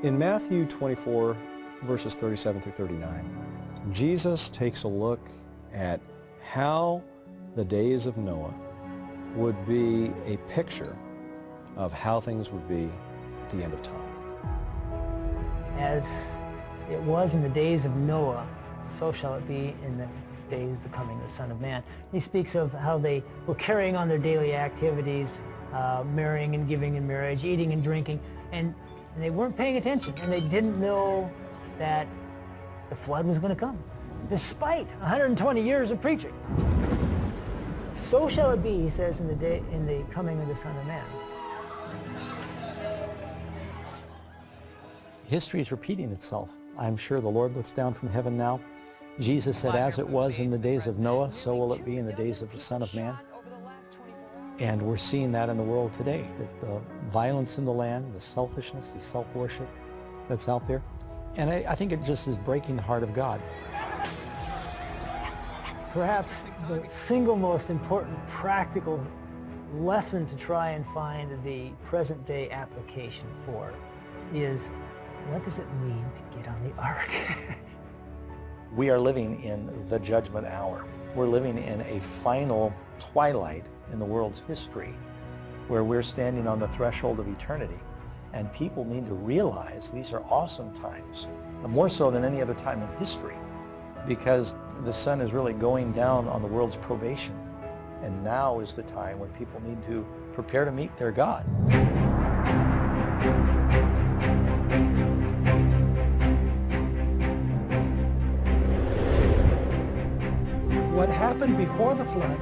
In Matthew 24, verses 37 through 39, Jesus takes a look at how the days of Noah would be a picture of how things would be at the end of time. As it was in the days of Noah, so shall it be in the days of the coming of the Son of Man. He speaks of how they were carrying on their daily activities, marrying and giving in marriage, eating and drinking, and they weren't paying attention, and they didn't know that the flood was going to come, despite 120 years of preaching. So shall it be, he says, in the coming of the Son of Man. History is repeating itself. I'm sure the Lord looks down from heaven now. Jesus said, as it was in the days of Noah, so will it be in the days of the Son of Man. And we're seeing that in the world today. The violence in the land, the selfishness, the self-worship that's out there. And I think it just is breaking the heart of God. Perhaps the single most important practical lesson to try and find the present-day application for is, what does it mean to get on the ark? We are living in the judgment hour. We're living in a final twilight in the world's history where we're standing on the threshold of eternity. And people need to realize these are awesome times, more so than any other time in history, because the sun is really going down on the world's probation. And now is the time when people need to prepare to meet their God. What happened before the flood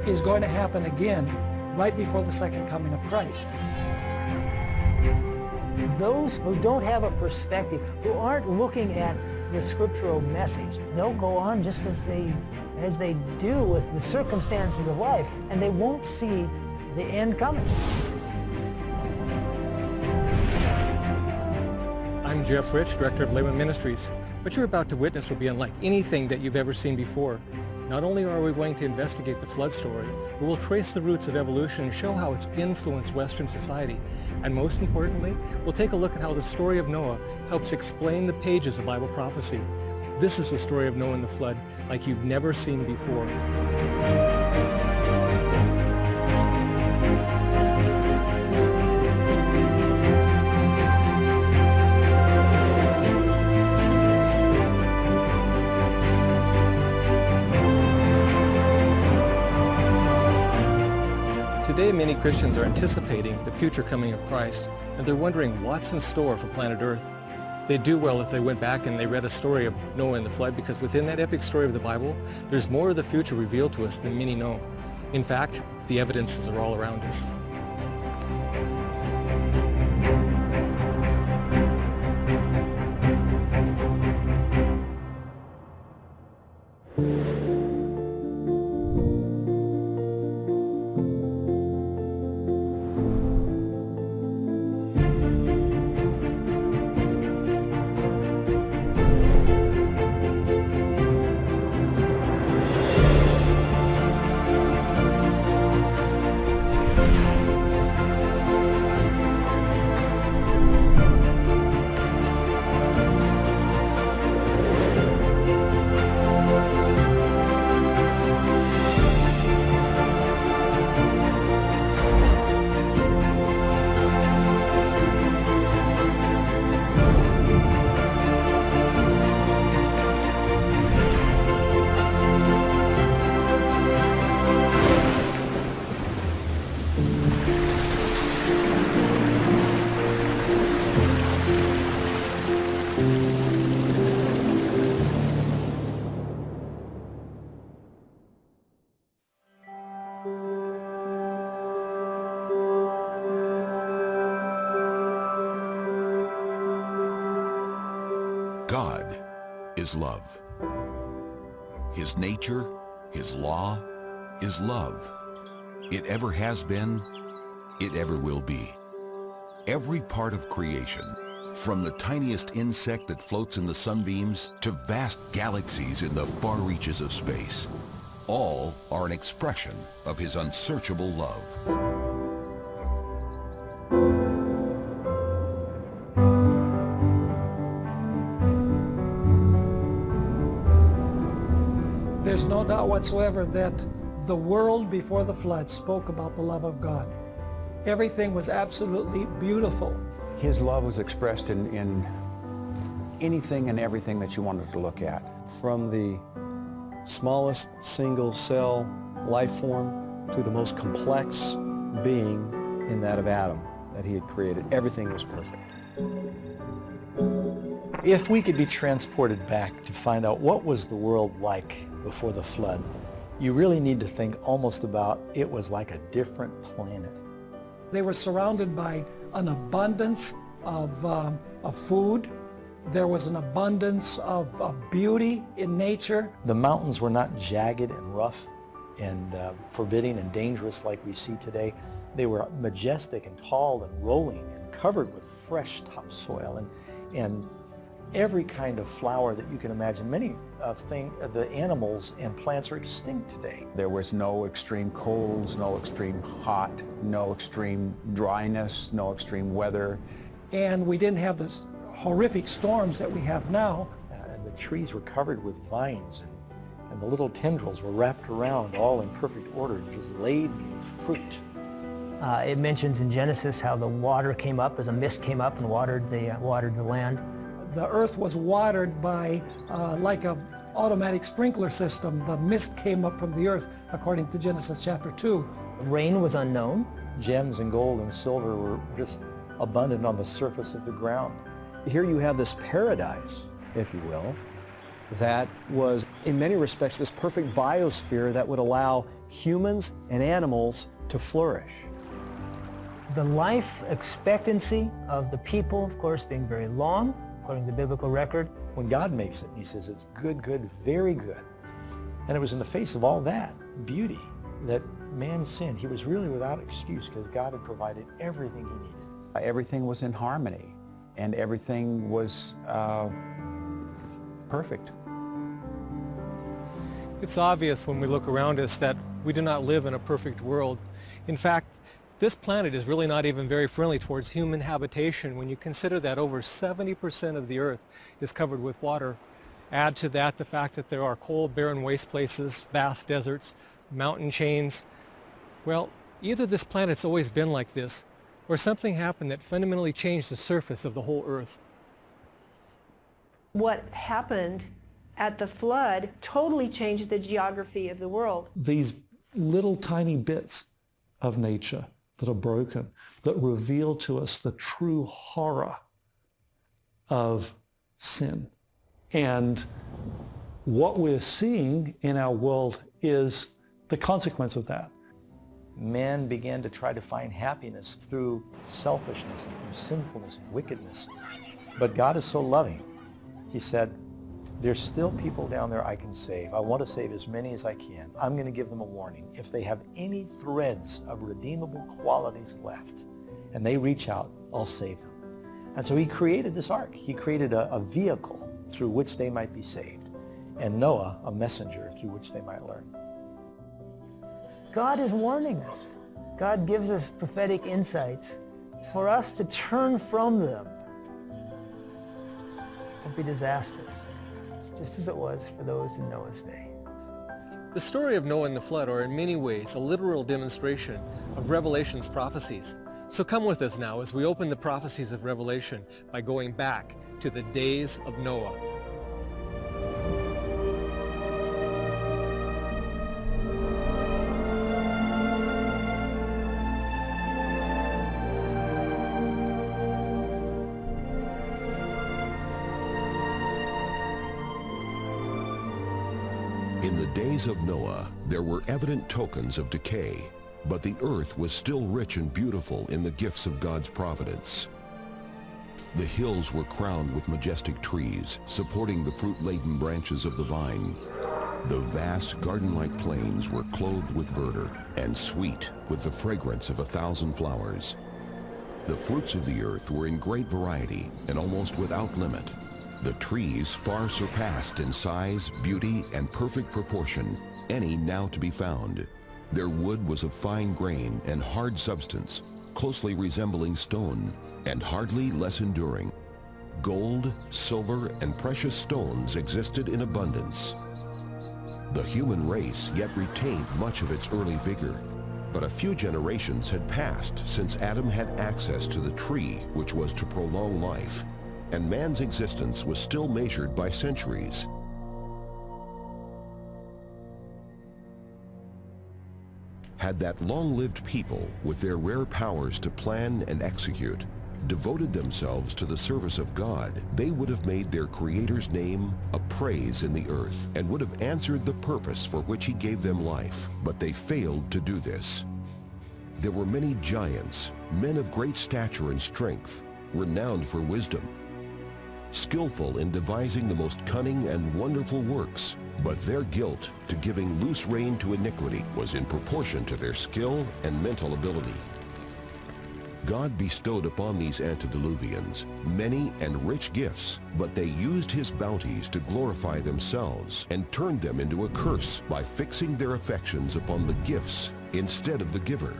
is going to happen again right before the second coming of Christ. Those who don't have a perspective, who aren't looking at the scriptural message, they'll go on just as they do with the circumstances of life, and they won't see the end coming. I'm Jeff Rich, Director of Layman Ministries. What you're about to witness will be unlike anything that you've ever seen before. Not only are we going to investigate the flood story, but we'll trace the roots of evolution and show how it's influenced Western society. And most importantly, we'll take a look at how the story of Noah helps explain the pages of Bible prophecy. This is the story of Noah and the flood like you've never seen before. Today, many Christians are anticipating the future coming of Christ, and they're wondering what's in store for planet Earth. They'd do well if they went back and they read a story of Noah and the flood, because within that epic story of the Bible, there's more of the future revealed to us than many know. In fact, the evidences are all around us. God is love. His nature, His law, is love. It ever has been, it ever will be. Every part of creation, from the tiniest insect that floats in the sunbeams to vast galaxies in the far reaches of space, all are an expression of His unsearchable love. There's no doubt whatsoever that the world before the flood spoke about the love of God. Everything was absolutely beautiful. His love was expressed in anything and everything that you wanted to look at. From the smallest single cell life form to the most complex being in that of Adam that he had created, everything was perfect. If we could be transported back to find out what was the world like before the flood, you really need to think almost about it was like a different planet. They were surrounded by an abundance of food. There was an abundance of beauty in nature. The mountains were not jagged and rough and forbidding and dangerous like we see today. They were majestic and tall and rolling and covered with fresh topsoil and every kind of flower that you can imagine. Many of the animals and plants are extinct today. There was no extreme colds, no extreme hot, no extreme dryness, no extreme weather. And we didn't have this horrific storms that we have now. And the trees were covered with vines and the little tendrils were wrapped around all in perfect order, just laden with fruit. It mentions in Genesis how the water came up, as a mist came up and watered the land. The earth was watered by like an automatic sprinkler system. The mist came up from the earth, according to Genesis chapter 2. Rain was unknown. Gems and gold and silver were just abundant on the surface of the ground. Here you have this paradise, if you will, that was in many respects this perfect biosphere that would allow humans and animals to flourish. The life expectancy of the people, of course, being very long, according to the biblical record. When God makes it, he says it's good, good, very good. And it was in the face of all that beauty that man sinned. He was really without excuse because God had provided everything he needed. Everything was in harmony and everything was perfect. It's obvious when we look around us that we do not live in a perfect world. In fact, this planet is really not even very friendly towards human habitation when you consider that over 70% of the earth is covered with water. Add to that the fact that there are cold, barren waste places, vast deserts, mountain chains. Well, either this planet's always been like this, or something happened that fundamentally changed the surface of the whole earth. What happened at the flood totally changed the geography of the world. These little tiny bits of nature that are broken, that reveal to us the true horror of sin. And what we're seeing in our world is the consequence of that. Man began to try to find happiness through selfishness and through sinfulness and wickedness. But God is so loving. He said, there's still people down there I can save. I want to save as many as I can. I'm going to give them a warning. If they have any threads of redeemable qualities left and they reach out, I'll save them. And so he created this ark. He created a vehicle through which they might be saved. And Noah, a messenger through which they might learn. God is warning us. God gives us prophetic insights for us to turn from them. It'll be disastrous, just as it was for those in Noah's day. The story of Noah and the flood are in many ways a literal demonstration of Revelation's prophecies. So come with us now as we open the prophecies of Revelation by going back to the days of Noah. In the days of Noah, there were evident tokens of decay, but the earth was still rich and beautiful in the gifts of God's providence. The hills were crowned with majestic trees, supporting the fruit-laden branches of the vine. The vast garden-like plains were clothed with verdure and sweet with the fragrance of 1,000 flowers. The fruits of the earth were in great variety and almost without limit. The trees far surpassed in size, beauty, and perfect proportion any now to be found. Their wood was of fine grain and hard substance, closely resembling stone, and hardly less enduring. Gold, silver, and precious stones existed in abundance. The human race yet retained much of its early vigor, but a few generations had passed since Adam had access to the tree which was to prolong life, and man's existence was still measured by centuries. Had that long-lived people, with their rare powers to plan and execute, devoted themselves to the service of God, they would have made their Creator's name a praise in the earth and would have answered the purpose for which He gave them life. But they failed to do this. There were many giants, men of great stature and strength, renowned for wisdom, skillful in devising the most cunning and wonderful works, but their guilt to giving loose rein to iniquity was in proportion to their skill and mental ability. God bestowed upon these antediluvians many and rich gifts, but they used His bounties to glorify themselves and turned them into a curse by fixing their affections upon the gifts instead of the giver.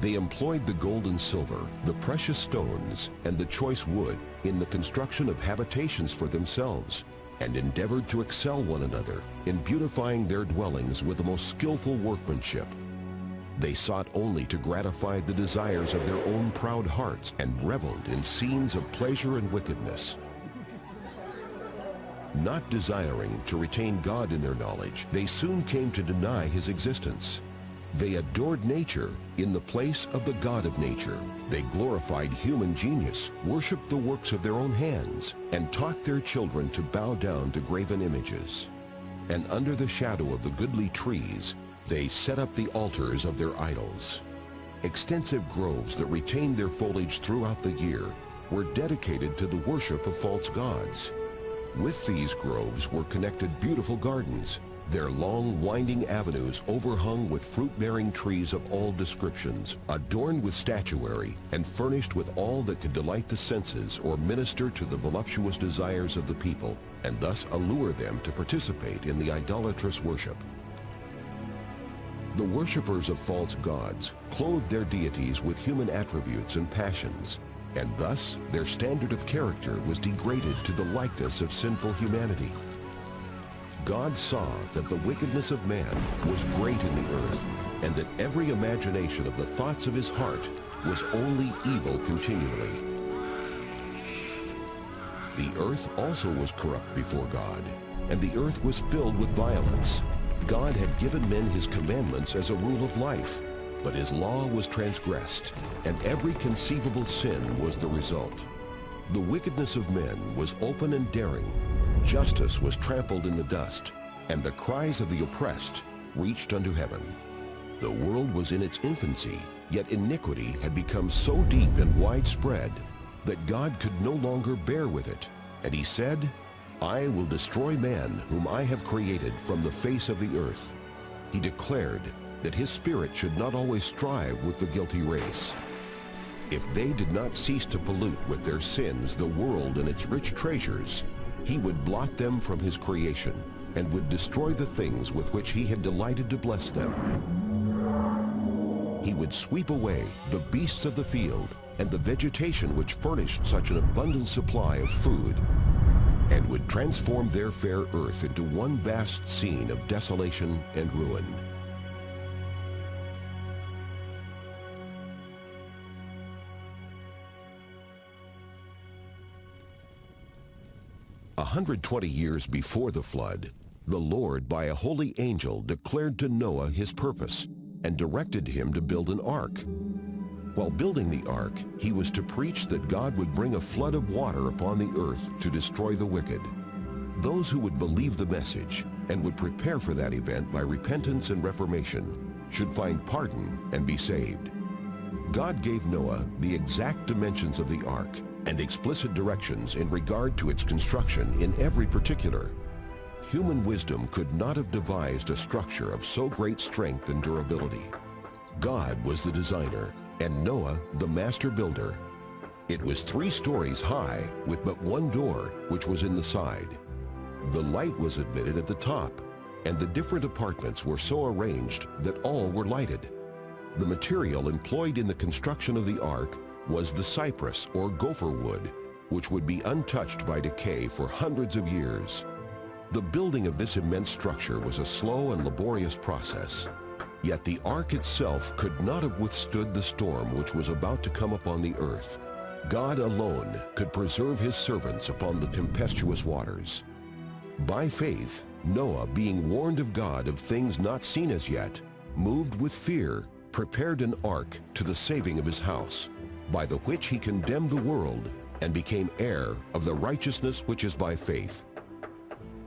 They employed the gold and silver, the precious stones, and the choice wood in the construction of habitations for themselves, and endeavored to excel one another in beautifying their dwellings with the most skillful workmanship. They sought only to gratify the desires of their own proud hearts and reveled in scenes of pleasure and wickedness. Not desiring to retain God in their knowledge, they soon came to deny His existence. They adored nature in the place of the God of nature. They glorified human genius, worshiped the works of their own hands, and taught their children to bow down to graven images. And under the shadow of the goodly trees, they set up the altars of their idols. Extensive groves that retained their foliage throughout the year were dedicated to the worship of false gods. With these groves were connected beautiful gardens, their long, winding avenues overhung with fruit-bearing trees of all descriptions, adorned with statuary, and furnished with all that could delight the senses or minister to the voluptuous desires of the people, and thus allure them to participate in the idolatrous worship. The worshippers of false gods clothed their deities with human attributes and passions, and thus their standard of character was degraded to the likeness of sinful humanity. God saw that the wickedness of man was great in the earth, and that every imagination of the thoughts of his heart was only evil continually. The earth also was corrupt before God, and the earth was filled with violence. God had given men His commandments as a rule of life, but His law was transgressed, and every conceivable sin was the result. The wickedness of men was open and daring. Justice was trampled in the dust, and the cries of the oppressed reached unto heaven. The world was in its infancy, yet iniquity had become so deep and widespread that God could no longer bear with it, and He said, I will destroy man whom I have created from the face of the earth. He declared that His Spirit should not always strive with the guilty race. If they did not cease to pollute with their sins the world and its rich treasures, He would blot them from His creation and would destroy the things with which He had delighted to bless them. He would sweep away the beasts of the field and the vegetation which furnished such an abundant supply of food, and would transform their fair earth into one vast scene of desolation and ruin. A 120 years before the flood, the Lord by a holy angel declared to Noah His purpose and directed him to build an ark. While building the ark, he was to preach that God would bring a flood of water upon the earth to destroy the wicked. Those who would believe the message and would prepare for that event by repentance and reformation should find pardon and be saved. God gave Noah the exact dimensions of the ark and explicit directions in regard to its construction in every particular. Human wisdom could not have devised a structure of so great strength and durability. God was the designer, and Noah the master builder. It was 3 stories high with but one door, which was in the side. The light was admitted at the top, and the different apartments were so arranged that all were lighted. The material employed in the construction of the ark was the cypress or gopher wood, which would be untouched by decay for hundreds of years. The building of this immense structure was a slow and laborious process. Yet the ark itself could not have withstood the storm which was about to come upon the earth. God alone could preserve his servants upon the tempestuous waters. By faith, Noah, being warned of God of things not seen as yet, moved with fear, prepared an ark to the saving of his house, by the which he condemned the world and became heir of the righteousness which is by faith.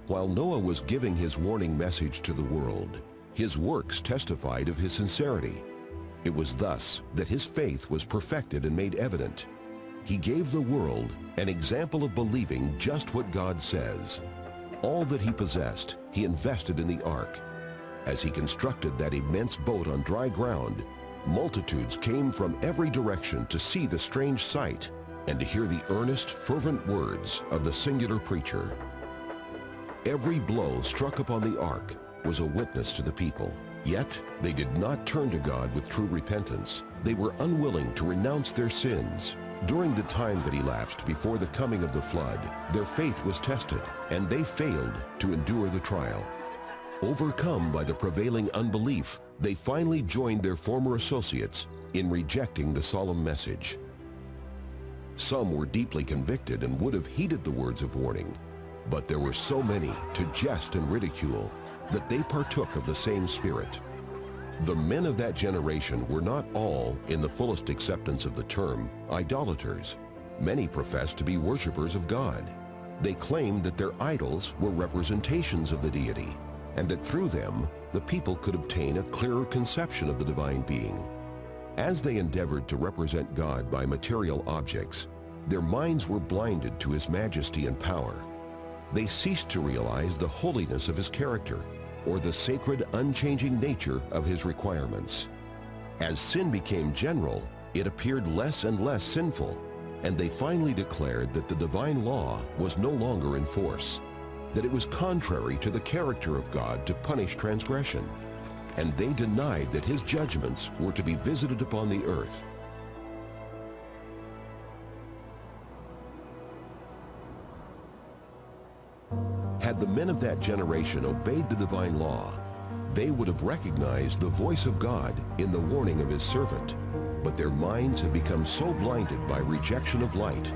While Noah was giving his warning message to the world, his works testified of his sincerity. It was thus that his faith was perfected and made evident. He gave the world an example of believing just what God says. All that he possessed, he invested in the ark. As he constructed that immense boat on dry ground, multitudes came from every direction to see the strange sight and to hear the earnest, fervent words of the singular preacher. Every blow struck upon the ark was a witness to the people. Yet they did not turn to God with true repentance. They were unwilling to renounce their sins. During the time that elapsed before the coming of the flood, their faith was tested, and they failed to endure the trial. Overcome by the prevailing unbelief, they finally joined their former associates in rejecting the solemn message. Some were deeply convicted and would have heeded the words of warning, but there were so many to jest and ridicule that they partook of the same spirit. The men of that generation were not all, in the fullest acceptance of the term, idolaters. Many professed to be worshipers of God. They claimed that their idols were representations of the deity, and that through them, the people could obtain a clearer conception of the divine being. As they endeavored to represent God by material objects, their minds were blinded to his majesty and power. They ceased to realize the holiness of his character, or the sacred, unchanging nature of his requirements. As sin became general, it appeared less and less sinful, and they finally declared that the divine law was no longer in force, that it was contrary to the character of God to punish transgression, and they denied that his judgments were to be visited upon the earth. Had the men of that generation obeyed the divine law, they would have recognized the voice of God in the warning of his servant. But their minds had become so blinded by rejection of light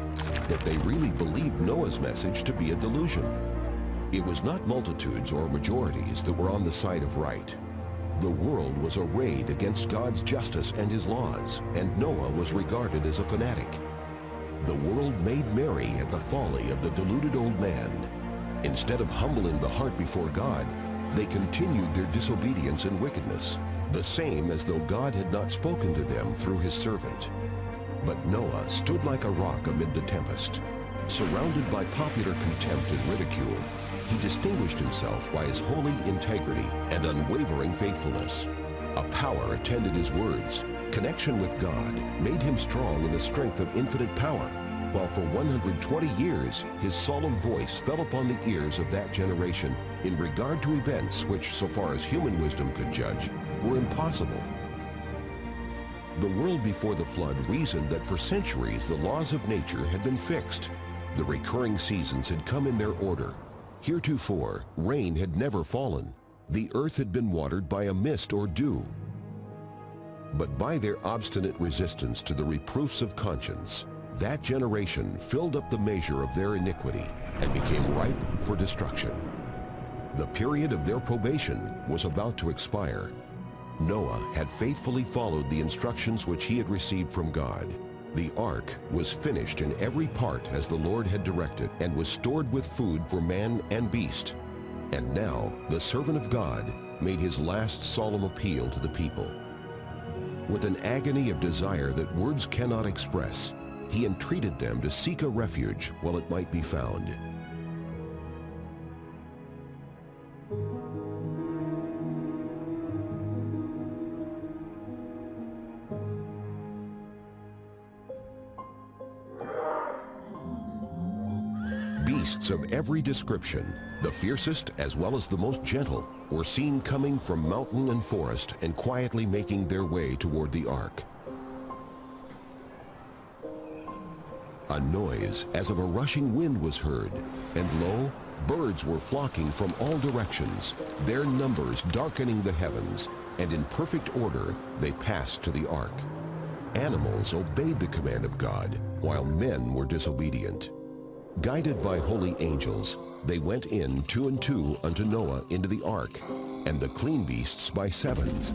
that they really believed Noah's message to be a delusion. It was not multitudes or majorities that were on the side of right. The world was arrayed against God's justice and his laws, and Noah was regarded as a fanatic. The world made merry at the folly of the deluded old man. Instead of humbling the heart before God, they continued their disobedience and wickedness, the same as though God had not spoken to them through his servant. But Noah stood like a rock amid the tempest. Surrounded by popular contempt and ridicule, he distinguished himself by his holy integrity and unwavering faithfulness. A power attended his words. Connection with God made him strong in the strength of infinite power, while for 120 years his solemn voice fell upon the ears of that generation in regard to events which, so far as human wisdom could judge, were impossible. The world before the flood reasoned that for centuries the laws of nature had been fixed. The recurring seasons had come in their order. Heretofore, rain had never fallen. The earth had been watered by a mist or dew. But by their obstinate resistance to the reproofs of conscience, that generation filled up the measure of their iniquity and became ripe for destruction. The period of their probation was about to expire. Noah had faithfully followed the instructions which he had received from God. The ark was finished in every part as the Lord had directed, and was stored with food for man and beast. And now the servant of God made his last solemn appeal to the people. With an agony of desire that words cannot express, he entreated them to seek a refuge while it might be found. Beasts of every description, the fiercest as well as the most gentle, were seen coming from mountain and forest and quietly making their way toward the ark. A noise as of a rushing wind was heard, and lo, Birds were flocking from all directions, their numbers darkening the heavens, and in perfect order they passed to the ark. Animals obeyed the command of God, while men were disobedient. Guided by holy angels, they went in 2 and 2 unto Noah into the ark, and the clean beasts by 7s.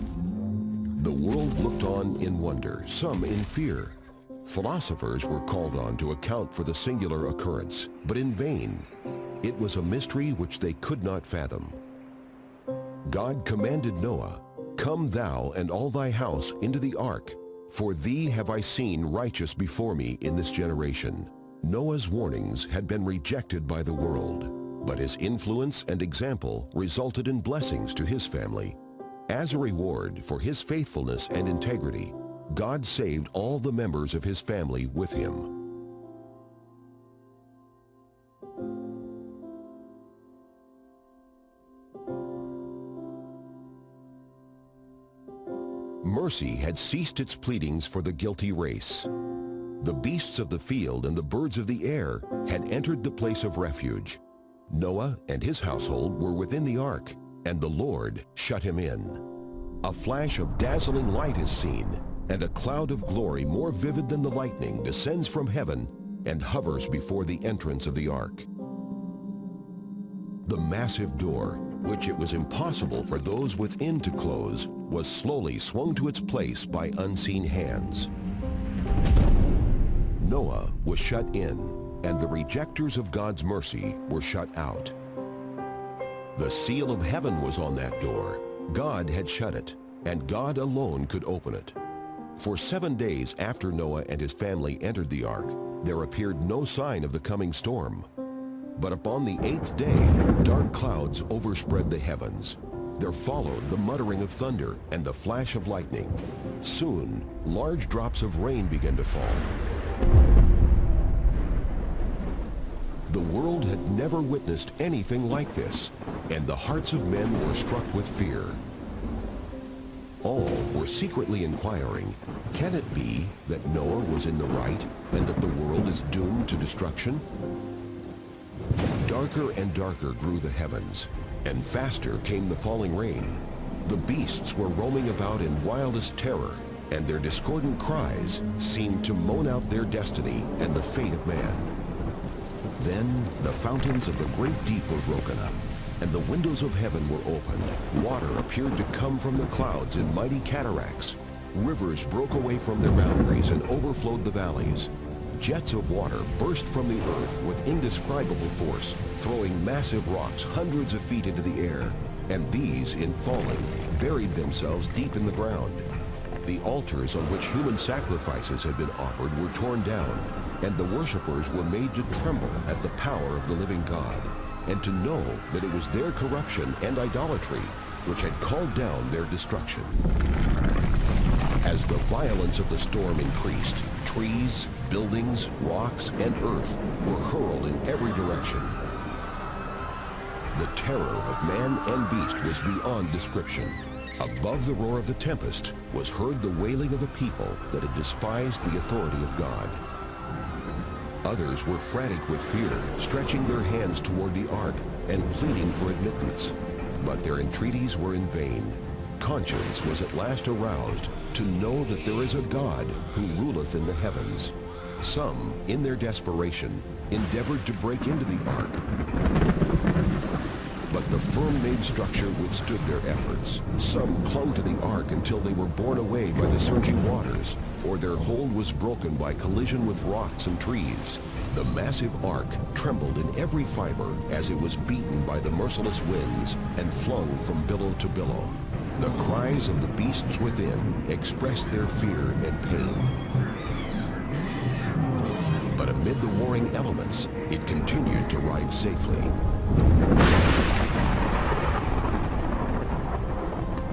The world looked on in wonder, some in fear. Philosophers were called on to account for the singular occurrence, but in vain. It was a mystery which they could not fathom. God commanded Noah, "Come thou and all thy house into the ark, for thee have I seen righteous before me in this generation." Noah's warnings had been rejected by the world, but his influence and example resulted in blessings to his family. As a reward for his faithfulness and integrity, God saved all the members of his family with him. Mercy had ceased its pleadings for the guilty race. The beasts of the field and the birds of the air had entered the place of refuge. Noah and his household were within the ark, and the Lord shut him in. A flash of dazzling light is seen, and a cloud of glory more vivid than the lightning descends from heaven and hovers before the entrance of the ark. The massive door, which it was impossible for those within to close, was slowly swung to its place by unseen hands. Noah was shut in, and the rejectors of God's mercy were shut out. The seal of heaven was on that door. God had shut it, and God alone could open it. For 7 days after Noah and his family entered the ark, there appeared no sign of the coming storm. But upon the 8th day, dark clouds overspread the heavens. There followed the muttering of thunder and the flash of lightning. Soon, large drops of rain began to fall. The world had never witnessed anything like this, and the hearts of men were struck with fear. All were secretly inquiring, can it be that Noah was in the right and that the world is doomed to destruction? Darker and darker grew the heavens, and faster came the falling rain. The beasts were roaming about in wildest terror, and their discordant cries seemed to moan out their destiny and the fate of man. Then the fountains of the great deep were broken up, and the windows of heaven were opened. Water appeared to come from the clouds in mighty cataracts. Rivers broke away from their boundaries and overflowed the valleys. Jets of water burst from the earth with indescribable force, throwing massive rocks hundreds of feet into the air, and these, in falling, buried themselves deep in the ground. The altars on which human sacrifices had been offered were torn down, and the worshippers were made to tremble at the power of the living God, and to know that it was their corruption and idolatry which had called down their destruction. As the violence of the storm increased, trees, buildings, rocks, and earth were hurled in every direction. The terror of man and beast was beyond description. Above the roar of the tempest was heard the wailing of a people that had despised the authority of God. Others were frantic with fear, stretching their hands toward the ark and pleading for admittance. But their entreaties were in vain. Conscience was at last aroused to know that there is a God who ruleth in the heavens. Some, in their desperation, endeavored to break into the ark. But the firm-made structure withstood their efforts. Some clung to the ark until they were borne away by the surging waters, or their hold was broken by collision with rocks and trees. The massive ark trembled in every fiber as it was beaten by the merciless winds and flung from billow to billow. The cries of the beasts within expressed their fear and pain. But amid the warring elements, it continued to ride safely.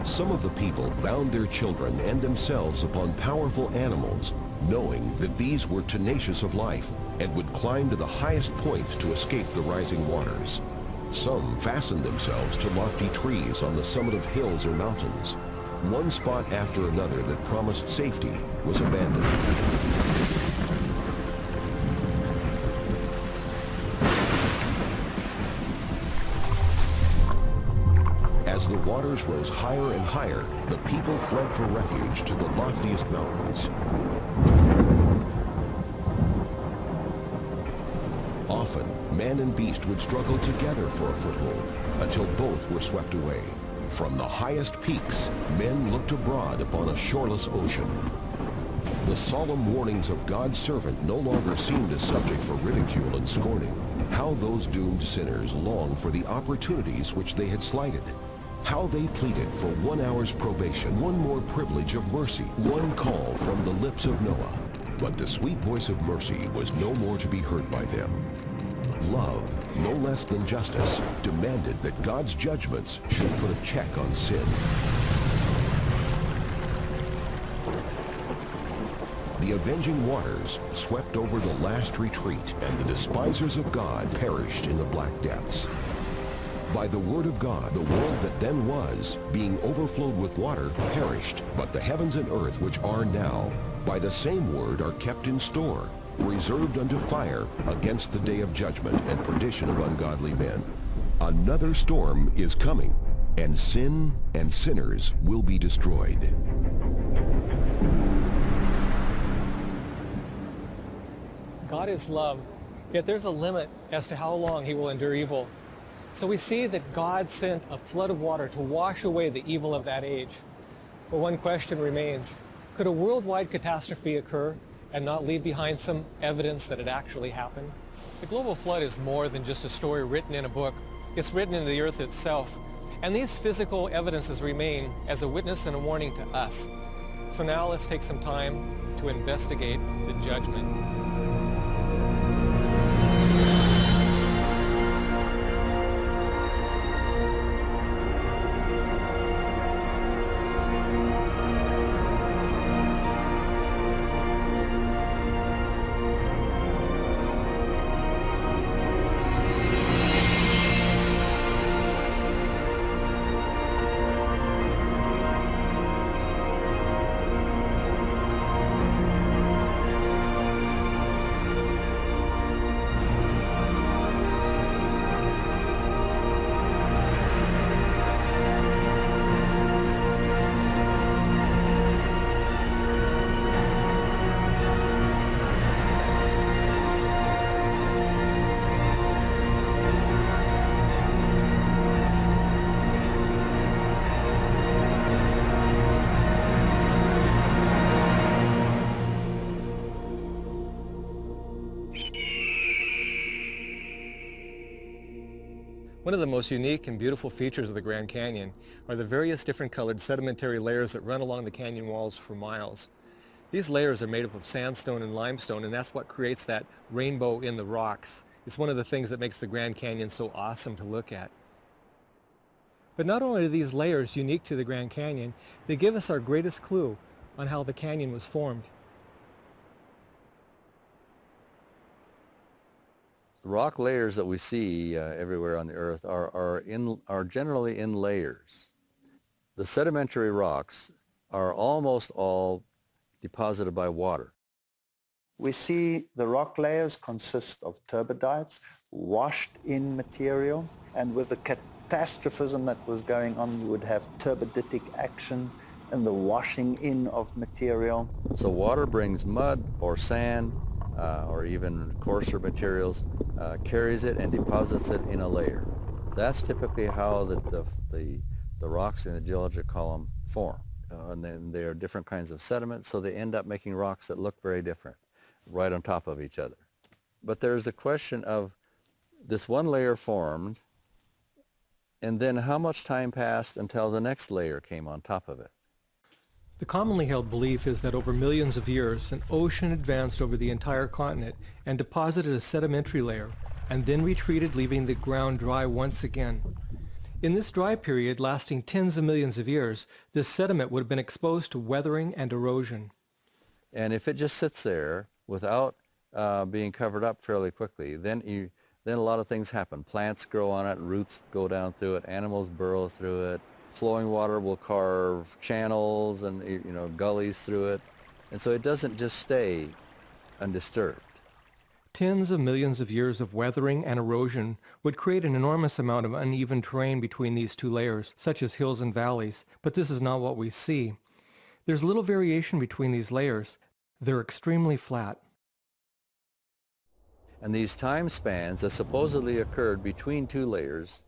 Some of the people bound their children and themselves upon powerful animals, knowing that these were tenacious of life and would climb to the highest points to escape the rising waters. Some fastened themselves to lofty trees on the summit of hills or mountains. One spot after another that promised safety was abandoned. waters rose higher and higher, the people fled for refuge to the loftiest mountains. Often, man and beast would struggle together for a foothold until both were swept away. From the highest peaks, men looked abroad upon a shoreless ocean. The solemn warnings of God's servant no longer seemed a subject for ridicule and scorning. How those doomed sinners longed for the opportunities which they had slighted. How they pleaded for 1 hour's probation, one more privilege of mercy, one call from the lips of Noah. But the sweet voice of mercy was no more to be heard by them. Love, no less than justice, demanded that God's judgments should put a check on sin. The avenging waters swept over the last retreat, and the despisers of God perished in the black depths. By the word of God, the world that then was, being overflowed with water, perished, but the heavens and earth which are now, by the same word are kept in store, reserved unto fire against the day of judgment and perdition of ungodly men. Another storm is coming, and sin and sinners will be destroyed. God is love, yet there's a limit as to how long he will endure evil. So we see that God sent a flood of water to wash away the evil of that age. But one question remains. Could a worldwide catastrophe occur and not leave behind some evidence that it actually happened? The global flood is more than just a story written in a book. It's written in the earth itself. And these physical evidences remain as a witness and a warning to us. So now let's take some time to investigate the judgment. One of the most unique and beautiful features of the Grand Canyon are the various different colored sedimentary layers that run along the canyon walls for miles. These layers are made up of sandstone and limestone, and that's what creates that rainbow in the rocks. It's one of the things that makes the Grand Canyon so awesome to look at. But not only are these layers unique to the Grand Canyon, they give us our greatest clue on how the canyon was formed. The rock layers that we see everywhere on the earth are generally in layers. The sedimentary rocks are almost all deposited by water. We see the rock layers consist of turbidites, washed in material, and with the catastrophism that was going on, you would have turbiditic action and the washing in of material. So water brings mud or sand or even coarser materials, carries it and deposits it in a layer. That's typically how the rocks in the geologic column form. And then there are different kinds of sediments, so they end up making rocks that look very different, right on top of each other. But there's the question of this one layer formed, and then how much time passed until the next layer came on top of it. The commonly held belief is that over millions of years, an ocean advanced over the entire continent and deposited a sedimentary layer, and then retreated, leaving the ground dry once again. In this dry period, lasting tens of millions of years, this sediment would have been exposed to weathering and erosion. And if it just sits there without being covered up fairly quickly, then a lot of things happen. Plants grow on it, roots go down through it, animals burrow through it. Flowing water will carve channels and gullies through it. And so it doesn't just stay undisturbed. Tens of millions of years of weathering and erosion would create an enormous amount of uneven terrain between these two layers, such as hills and valleys, but this is not what we see. There's little variation between these layers. They're extremely flat. And these time spans that supposedly occurred between two layers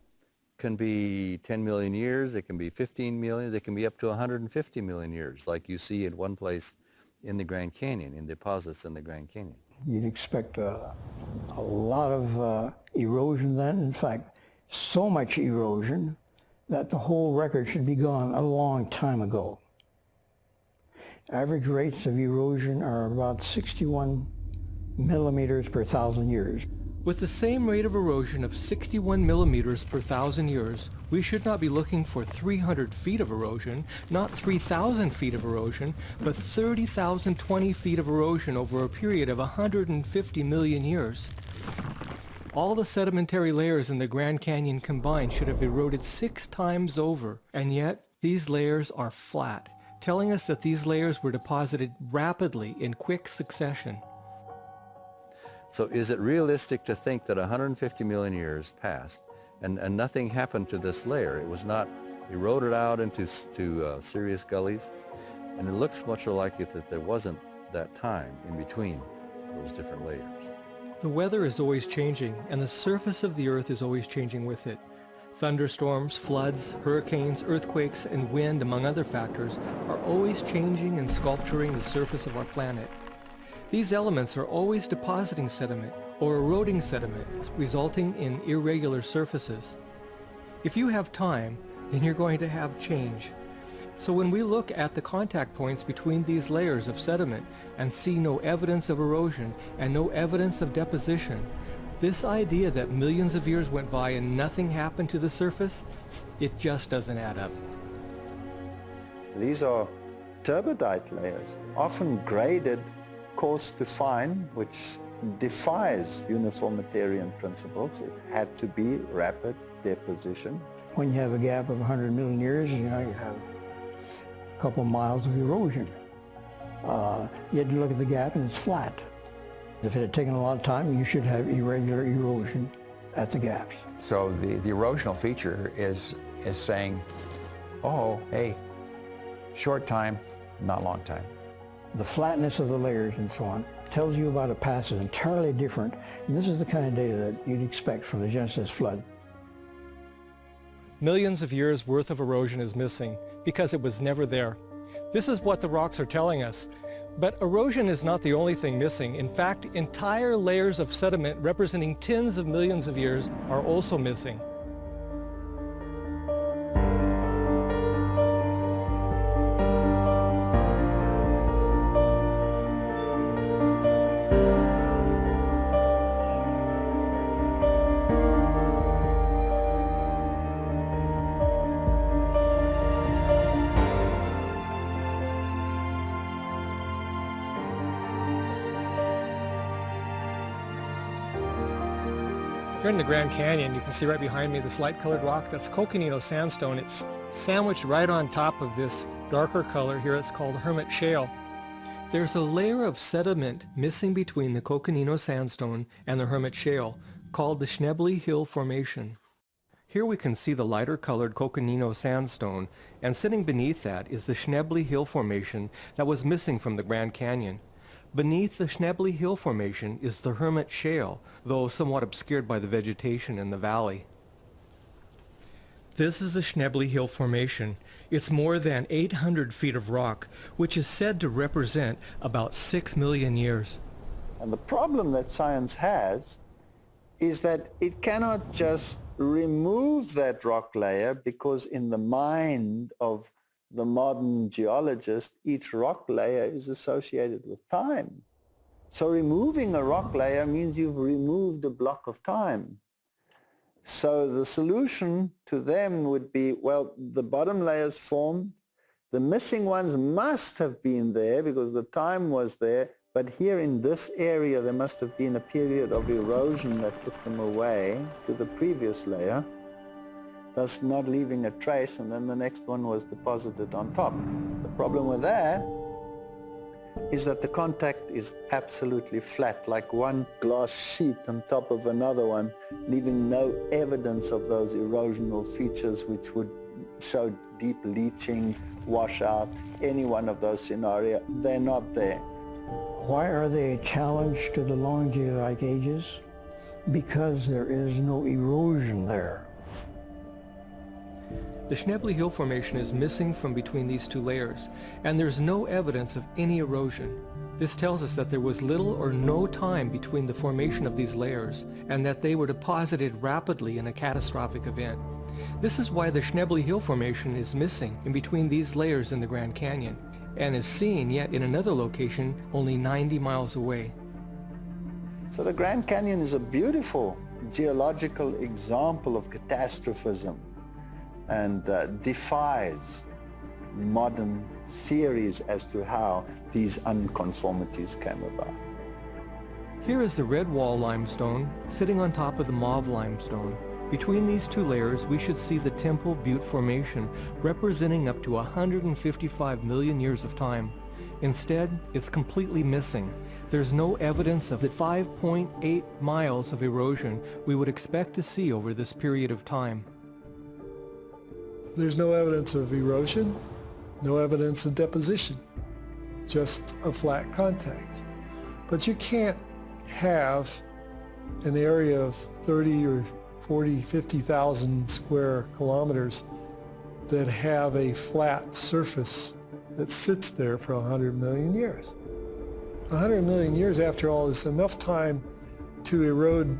can be 10 million years, it can be 15 million, they can be up to 150 million years, like you see in one place in the Grand Canyon, in deposits in the Grand Canyon. You'd expect a lot of erosion then. In fact, so much erosion that the whole record should be gone a long time ago. Average rates of erosion are about 61 millimeters per 1,000 years. With the same rate of erosion of 61 millimeters per 1,000 years, we should not be looking for 300 feet of erosion, not 3,000 feet of erosion, but 30,020 feet of erosion over a period of 150 million years. All the sedimentary layers in the Grand Canyon combined should have eroded 6 times over, and yet these layers are flat, telling us that these layers were deposited rapidly in quick succession. So is it realistic to think that 150 million years passed and nothing happened to this layer? It was not eroded out into serious gullies, and it looks much more likely that there wasn't that time in between those different layers. The weather is always changing, and the surface of the earth is always changing with it. Thunderstorms, floods, hurricanes, earthquakes, and wind, among other factors, are always changing and sculpturing the surface of our planet. These elements are always depositing sediment or eroding sediment, resulting in irregular surfaces. If you have time, then you're going to have change. So when we look at the contact points between these layers of sediment and see no evidence of erosion and no evidence of deposition, this idea that millions of years went by and nothing happened to the surface, it just doesn't add up. These are turbidite layers, often graded coarse to fine, which defies uniformitarian principles. It had to be rapid deposition. When you have a gap of 100 million years, you have a couple of miles of erosion. You had to look at the gap and it's flat. If it had taken a lot of time, you should have irregular erosion at the gaps. So the erosional feature is saying, oh, hey, short time, not long time. The flatness of the layers and so on tells you about a past that's entirely different, and this is the kind of data that you'd expect from the Genesis flood. Millions of years worth of erosion is missing because it was never there. This is what the rocks are telling us. But erosion is not the only thing missing. In fact, entire layers of sediment representing tens of millions of years are also missing. Here in the Grand Canyon, you can see right behind me this light-colored rock. That's coconino sandstone. It's sandwiched right on top of this darker color here. It's called hermit shale. There's a layer of sediment missing between the coconino sandstone and the hermit shale called the Schnebly Hill Formation. Here we can see the lighter-colored coconino sandstone, and sitting beneath that is the Schnebly Hill Formation that was missing from the Grand Canyon. Beneath the Schnebly Hill Formation is the Hermit Shale, though somewhat obscured by the vegetation in the valley. This is the Schnebly Hill Formation. It's more than 800 feet of rock, which is said to represent about 6 million years. And the problem that science has is that it cannot just remove that rock layer, because in the mind of the modern geologist, each rock layer is associated with time. So removing a rock layer means you've removed a block of time. So the solution to them would be, well, the bottom layers formed, the missing ones must have been there because the time was there, but here in this area there must have been a period of erosion that took them away to the previous layer, thus not leaving a trace, and then the next one was deposited on top. The problem with that is that the contact is absolutely flat, like one glass sheet on top of another one, leaving no evidence of those erosional features which would show deep leaching, washout, any one of those scenarios. They're not there. Why are they a challenge to the long geologic ages? Because there is no erosion there. The Schnebly Hill Formation is missing from between these two layers, and there's no evidence of any erosion. This tells us that there was little or no time between the formation of these layers, and that they were deposited rapidly in a catastrophic event. This is why the Schnebly Hill Formation is missing in between these layers in the Grand Canyon, and is seen yet in another location only 90 miles away. So the Grand Canyon is a beautiful geological example of catastrophism and defies modern theories as to how these unconformities came about. Here is the red wall limestone sitting on top of the mauve limestone. Between these two layers, we should see the Temple Butte Formation representing up to 155 million years of time. Instead, it's completely missing. There's no evidence of the 5.8 miles of erosion we would expect to see over this period of time. There's no evidence of erosion, no evidence of deposition, just a flat contact. But you can't have an area of 30 or 40, 50,000 square kilometers that have a flat surface that sits there for 100 million years. 100 million years, after all, is enough time to erode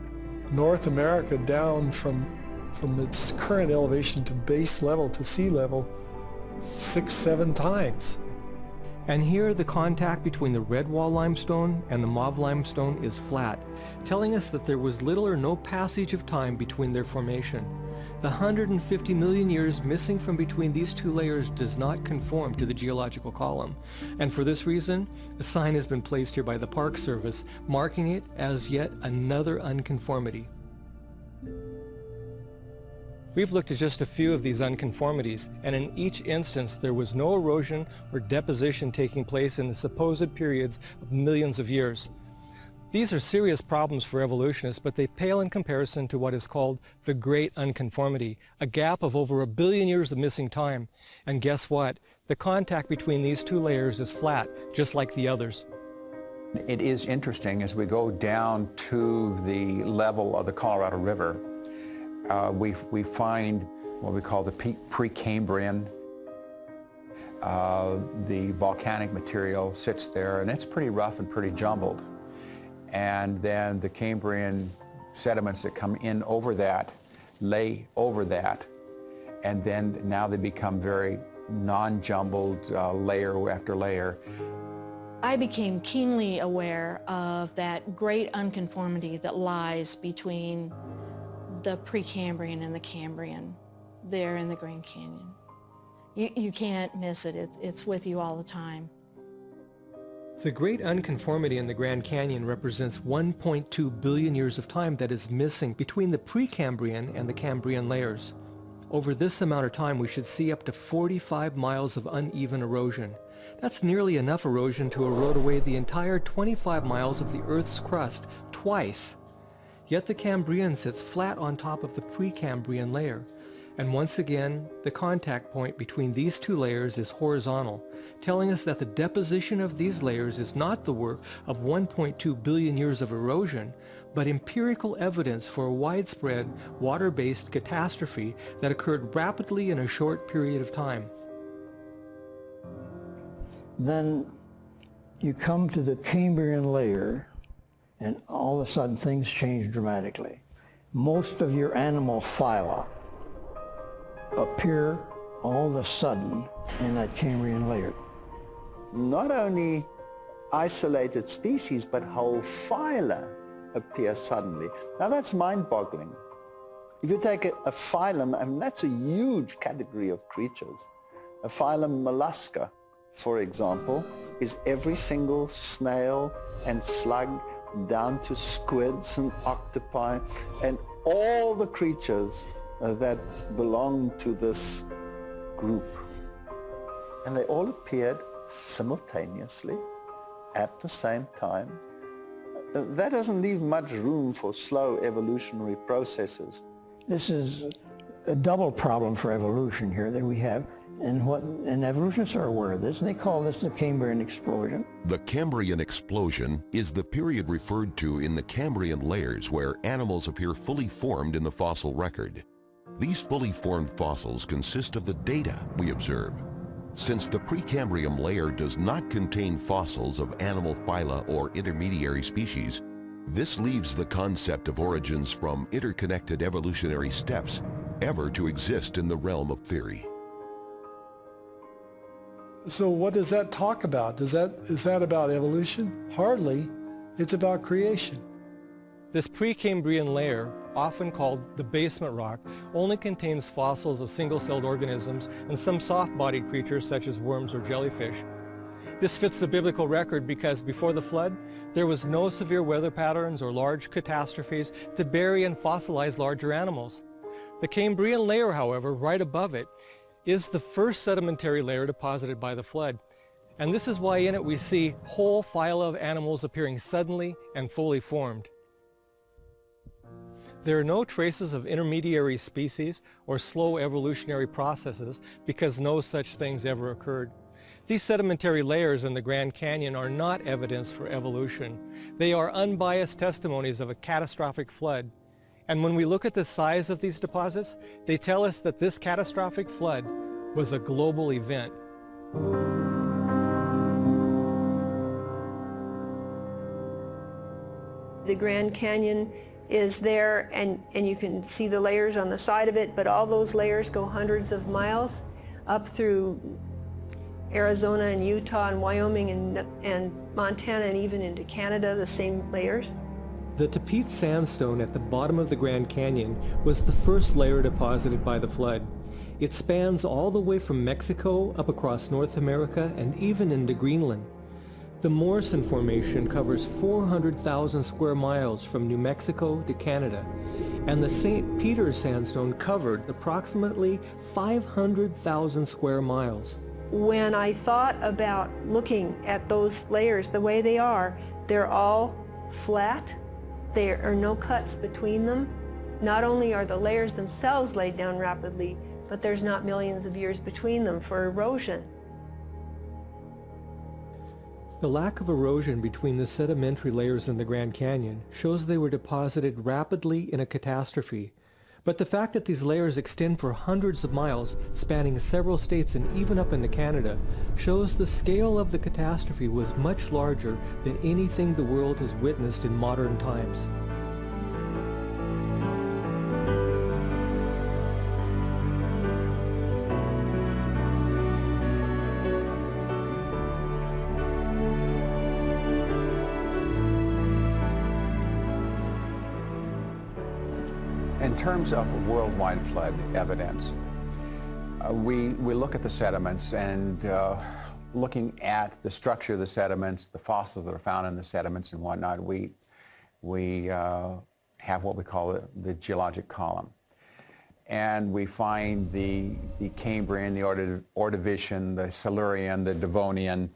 North America down from its current elevation to base level, to sea level, 6-7 times. And here the contact between the red wall limestone and the mauve limestone is flat, telling us that there was little or no passage of time between their formation. The 150 million years missing from between these two layers does not conform to the geological column, and for this reason, a sign has been placed here by the Park Service marking it as yet another unconformity. We've looked at just a few of these unconformities, and in each instance there was no erosion or deposition taking place in the supposed periods of millions of years. These are serious problems for evolutionists, but they pale in comparison to what is called the Great Unconformity, a gap of over 1 billion years of missing time. And guess what? The contact between these two layers is flat, just like the others. It is interesting as we go down to the level of the Colorado River, we find what we call the Precambrian. The volcanic material sits there, and it's pretty rough and pretty jumbled. And then the Cambrian sediments that come in over that lay over that, and then now they become very non-jumbled layer after layer. I became keenly aware of that great unconformity that lies between the Precambrian and the Cambrian there in the Grand Canyon. You can't miss it. It's with you all the time. The Great Unconformity in the Grand Canyon represents 1.2 billion years of time that is missing between the Precambrian and the Cambrian layers. Over this amount of time, we should see up to 45 miles of uneven erosion. That's nearly enough erosion to erode away the entire 25 miles of the Earth's crust twice. Yet the Cambrian sits flat on top of the Precambrian layer. And once again, the contact point between these two layers is horizontal, telling us that the deposition of these layers is not the work of 1.2 billion years of erosion, but empirical evidence for a widespread water-based catastrophe that occurred rapidly in a short period of time. Then you come to the Cambrian layer, and all of a sudden things change dramatically. Most of your animal phyla appear all of a sudden in that Cambrian layer. Not only isolated species, but whole phyla appear suddenly. Now that's mind-boggling. If you take a phylum, I mean, that's a huge category of creatures. A phylum Mollusca, for example, is every single snail and slug down to squids and octopi and all the creatures that belong to this group. And they all appeared simultaneously at the same time, that doesn't leave much room for slow evolutionary processes. This is a double problem for evolution here that we have, and evolutionists are aware of this, and they call this the Cambrian explosion. The Cambrian explosion is the period referred to in the Cambrian layers where animals appear fully formed in the fossil record. These fully formed fossils consist of the data we observe. Since the Precambrian layer does not contain fossils of animal phyla or intermediary species, this leaves the concept of origins from interconnected evolutionary steps ever to exist in the realm of theory. So what does that talk about? Is that about evolution? Hardly. It's about creation. This Precambrian layer, often called the basement rock, only contains fossils of single-celled organisms and some soft-bodied creatures such as worms or jellyfish. This fits the biblical record because before the flood, there was no severe weather patterns or large catastrophes to bury and fossilize larger animals. The Cambrian layer, however, right above it, is the first sedimentary layer deposited by the flood. And this is why in it we see whole phyla of animals appearing suddenly and fully formed. There are no traces of intermediary species or slow evolutionary processes because no such things ever occurred. These sedimentary layers in the Grand Canyon are not evidence for evolution. They are unbiased testimonies of a catastrophic flood. And when we look at the size of these deposits, they tell us that this catastrophic flood was a global event. The Grand Canyon is there, and you can see the layers on the side of it, but all those layers go hundreds of miles up through Arizona and Utah and Wyoming and Montana and even into Canada, the same layers. The Tapete sandstone at the bottom of the Grand Canyon was the first layer deposited by the flood. It spans all the way from Mexico up across North America and even into Greenland. The Morrison Formation covers 400,000 square miles from New Mexico to Canada, and the St. Peter's sandstone covered approximately 500,000 square miles. When I thought about looking at those layers the way they are, they're all flat. There are no cuts between them. Not only are the layers themselves laid down rapidly, but there's not millions of years between them for erosion. The lack of erosion between the sedimentary layers in the Grand Canyon shows they were deposited rapidly in a catastrophe. But the fact that these layers extend for hundreds of miles, spanning several states and even up into Canada, shows the scale of the catastrophe was much larger than anything the world has witnessed in modern times. In terms of worldwide flood evidence, we look at the sediments and looking at the structure of the sediments, the fossils that are found in the sediments and whatnot, we have what we call the geologic column. And we find the Cambrian, the Ordovician, the Silurian, the Devonian,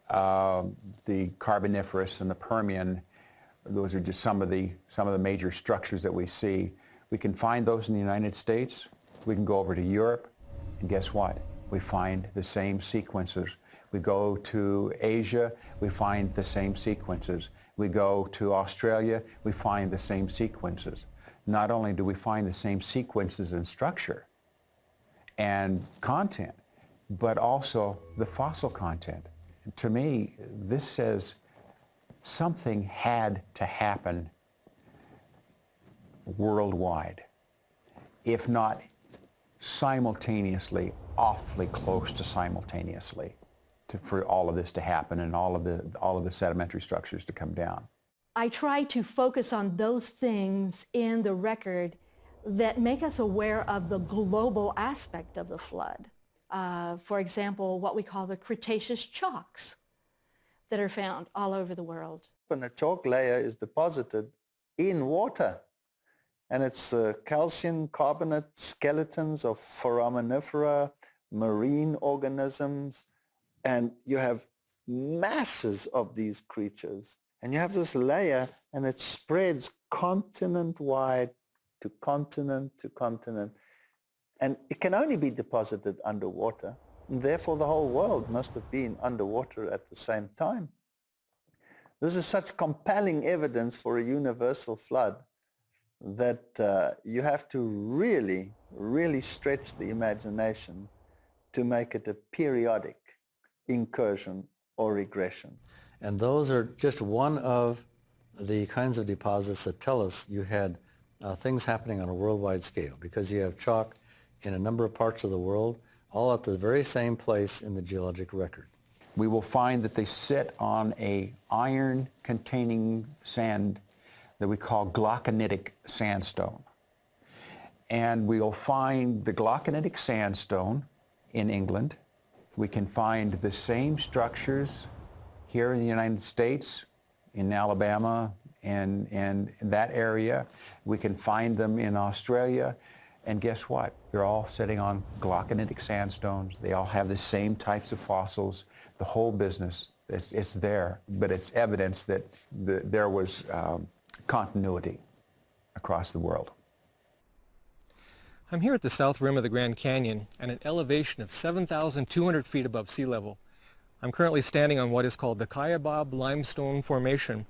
the Carboniferous, and the Permian. Those are just some of the major structures that we see. We can find those in the United States. We can go over to Europe, and guess what? We find the same sequences. We go to Asia, we find the same sequences. We go to Australia, we find the same sequences. Not only do we find the same sequences and structure and content, but also the fossil content. To me, this says something had to happen worldwide, if not simultaneously, awfully close to simultaneously, for all of this to happen and all of the sedimentary structures to come down. I try to focus on those things in the record that make us aware of the global aspect of the flood. For example, what we call the Cretaceous chalks that are found all over the world. When a chalk layer is deposited in water, and it's the calcium carbonate skeletons of foraminifera, marine organisms, and you have masses of these creatures. And you have this layer, and it spreads continent-wide to continent to continent. And it can only be deposited underwater. And therefore, the whole world must have been underwater at the same time. This is such compelling evidence for a universal flood that you have to really, really stretch the imagination to make it a periodic incursion or regression. And those are just one of the kinds of deposits that tell us you had things happening on a worldwide scale, because you have chalk in a number of parts of the world, all at the very same place in the geologic record. We will find that they sit on a iron-containing sand that we call glauconitic sandstone. And we'll find the glauconitic sandstone in England. We can find the same structures here in the United States, in Alabama, and that area. We can find them in Australia. And guess what? They're all sitting on glauconitic sandstones. They all have the same types of fossils. The whole business, it's there, but it's evidence that there was continuity across the world. I'm here at the south rim of the Grand Canyon at an elevation of 7,200 feet above sea level. I'm currently standing on what is called the Kaibab Limestone Formation.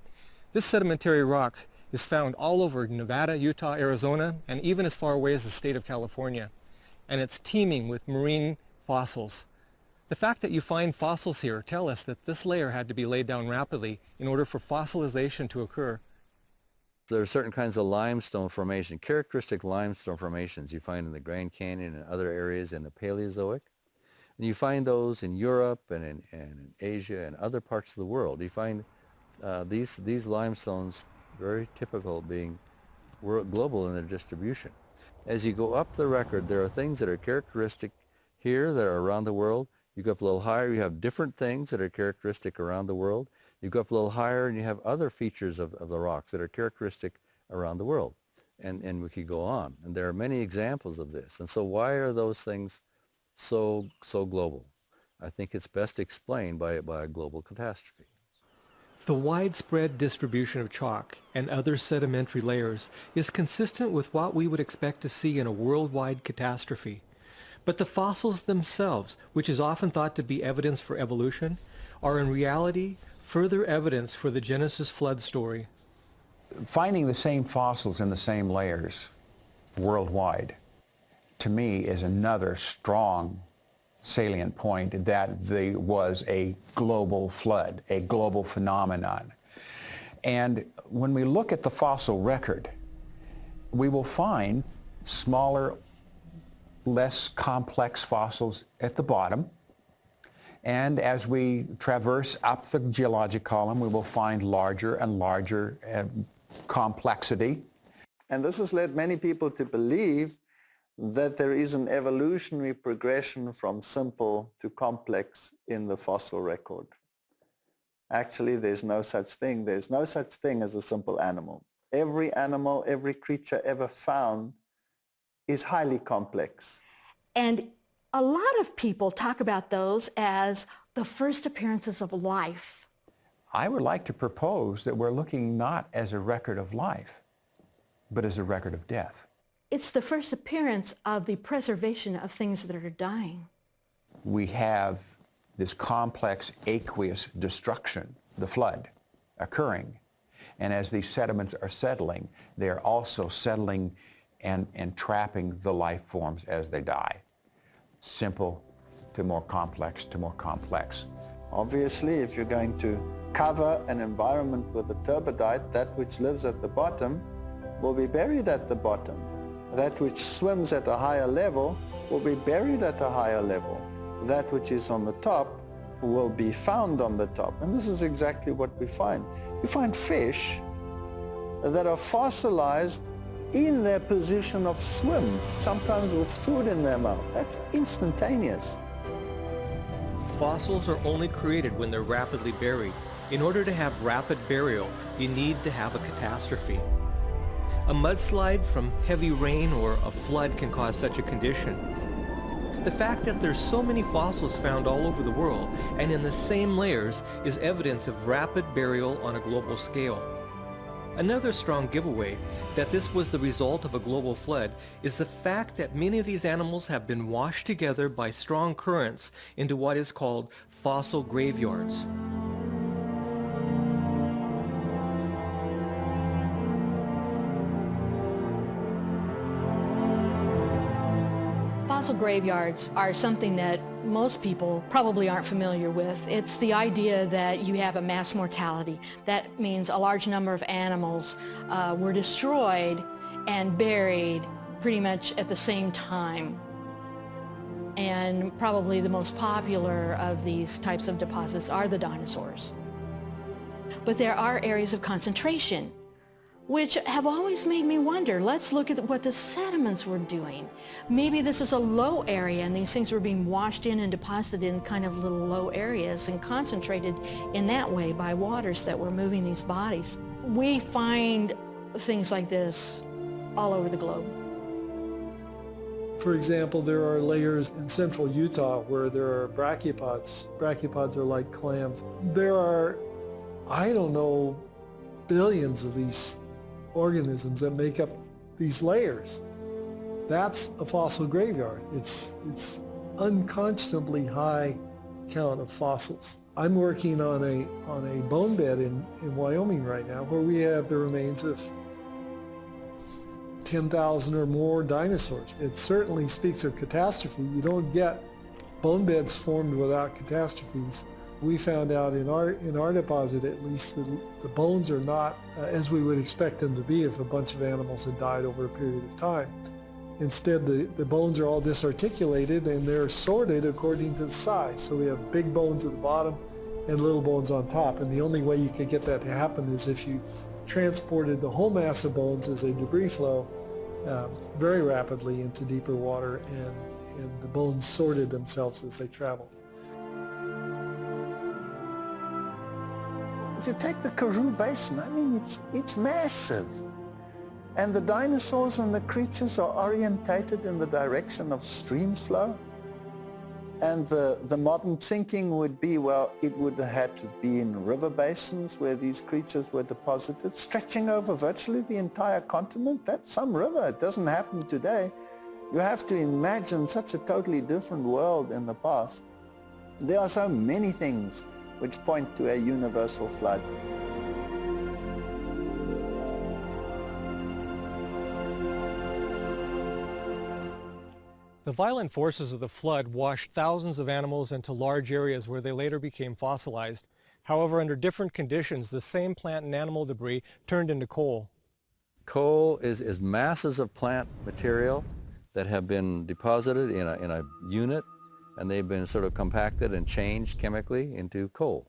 This sedimentary rock is found all over Nevada, Utah, Arizona, and even as far away as the state of California. And it's teeming with marine fossils. The fact that you find fossils here tell us that this layer had to be laid down rapidly in order for fossilization to occur. There are certain kinds of limestone formation, characteristic limestone formations you find in the Grand Canyon and other areas in the Paleozoic. And you find those in Europe and in Asia and other parts of the world. You find these limestones very typical, being global in their distribution. As you go up the record, there are things that are characteristic here that are around the world. You go up a little higher, you have different things that are characteristic around the world. You go up a little higher and you have other features of the rocks that are characteristic around the world. And we could go on. And there are many examples of this. And so why are those things so global? I think it's best explained by a global catastrophe. The widespread distribution of chalk and other sedimentary layers is consistent with what we would expect to see in a worldwide catastrophe. But the fossils themselves, which is often thought to be evidence for evolution, are in reality further evidence for the Genesis flood story. Finding the same fossils in the same layers worldwide, to me, is another strong salient point that there was a global flood, a global phenomenon. And when we look at the fossil record, we will find smaller, less complex fossils at the bottom. And as we traverse up the geologic column, we will find larger and larger complexity. And this has led many people to believe that there is an evolutionary progression from simple to complex in the fossil record. Actually, there's no such thing. There's no such thing as a simple animal. Every animal, every creature ever found is highly complex. And a lot of people talk about those as the first appearances of life. I would like to propose that we're looking not as a record of life, but as a record of death. It's the first appearance of the preservation of things that are dying. We have this complex aqueous destruction, the flood, occurring. And as these sediments are settling, they are also settling and trapping the life forms as they die. Simple to more complex to more complex. Obviously, if you're going to cover an environment with a turbidite, that which lives at the bottom will be buried at the bottom. That which swims at a higher level will be buried at a higher level. That which is on the top will be found on the top. And this is exactly what we find. We find fish that are fossilized in their position of swim, sometimes with food in their mouth. That's instantaneous. Fossils are only created when they're rapidly buried. In order to have rapid burial, you need to have a catastrophe. A mudslide from heavy rain or a flood can cause such a condition. The fact that there's so many fossils found all over the world and in the same layers is evidence of rapid burial on a global scale. Another strong giveaway that this was the result of a global flood is the fact that many of these animals have been washed together by strong currents into what is called fossil graveyards. Fossil graveyards are something that most people probably aren't familiar with. It's the idea that you have a mass mortality. That means a large number of animals were destroyed and buried pretty much at the same time. And probably the most popular of these types of deposits are the dinosaurs. But there are areas of concentration, which have always made me wonder. Let's look at what the sediments were doing. Maybe this is a low area and these things were being washed in and deposited in kind of little low areas and concentrated in that way by waters that were moving these bodies. We find things like this all over the globe. For example, there are layers in central Utah where there are brachiopods. Brachiopods are like clams. There are, I don't know, billions of these organisms that make up these layers. That's a fossil graveyard. It's unconscionably high count of fossils. I'm working on a bone bed in Wyoming right now where we have the remains of 10,000 or more dinosaurs. It certainly speaks of catastrophe. You don't get bone beds formed without catastrophes. We found out in our deposit, at least, the bones are not as we would expect them to be if a bunch of animals had died over a period of time. Instead, the bones are all disarticulated and they're sorted according to the size. So we have big bones at the bottom and little bones on top. And the only way you could get that to happen is if you transported the whole mass of bones as a debris flow very rapidly into deeper water, and the bones sorted themselves as they traveled. If you take the Karoo Basin, I mean, it's massive. And the dinosaurs and the creatures are orientated in the direction of stream flow. And the modern thinking would be, well, it would have had to be in river basins where these creatures were deposited, stretching over virtually the entire continent. That's some river. It doesn't happen today. You have to imagine such a totally different world in the past. There are so many things which point to a universal flood. The violent forces of the flood washed thousands of animals into large areas where they later became fossilized. However, under different conditions, the same plant and animal debris turned into coal. Coal is masses of plant material that have been deposited in a unit, and they've been sort of compacted and changed chemically into coal.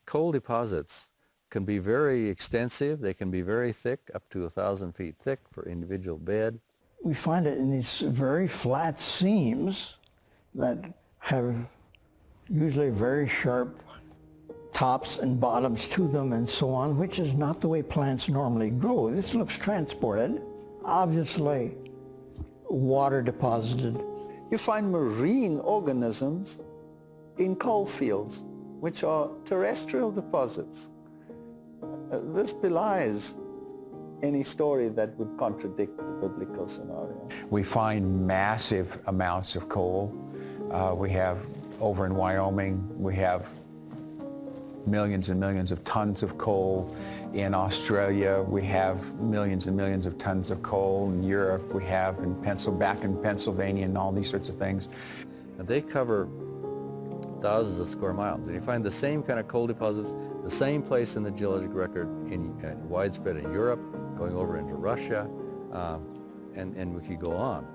Coal deposits can be very extensive. They can be very thick, up to 1,000 feet thick for individual bed. We find it in these very flat seams that have usually very sharp tops and bottoms to them and so on, which is not the way plants normally grow. This looks transported, obviously water deposited. You find marine organisms in coal fields, which are terrestrial deposits. This belies any story that would contradict the biblical scenario. We find massive amounts of coal. We have, over in Wyoming, we have millions and millions of tons of coal. In Australia, we have millions and millions of tons of coal. In Europe, we have back in Pennsylvania and all these sorts of things. And they cover thousands of square miles. And you find the same kind of coal deposits, the same place in the geologic record, widespread in Europe, going over into Russia, and we could go on.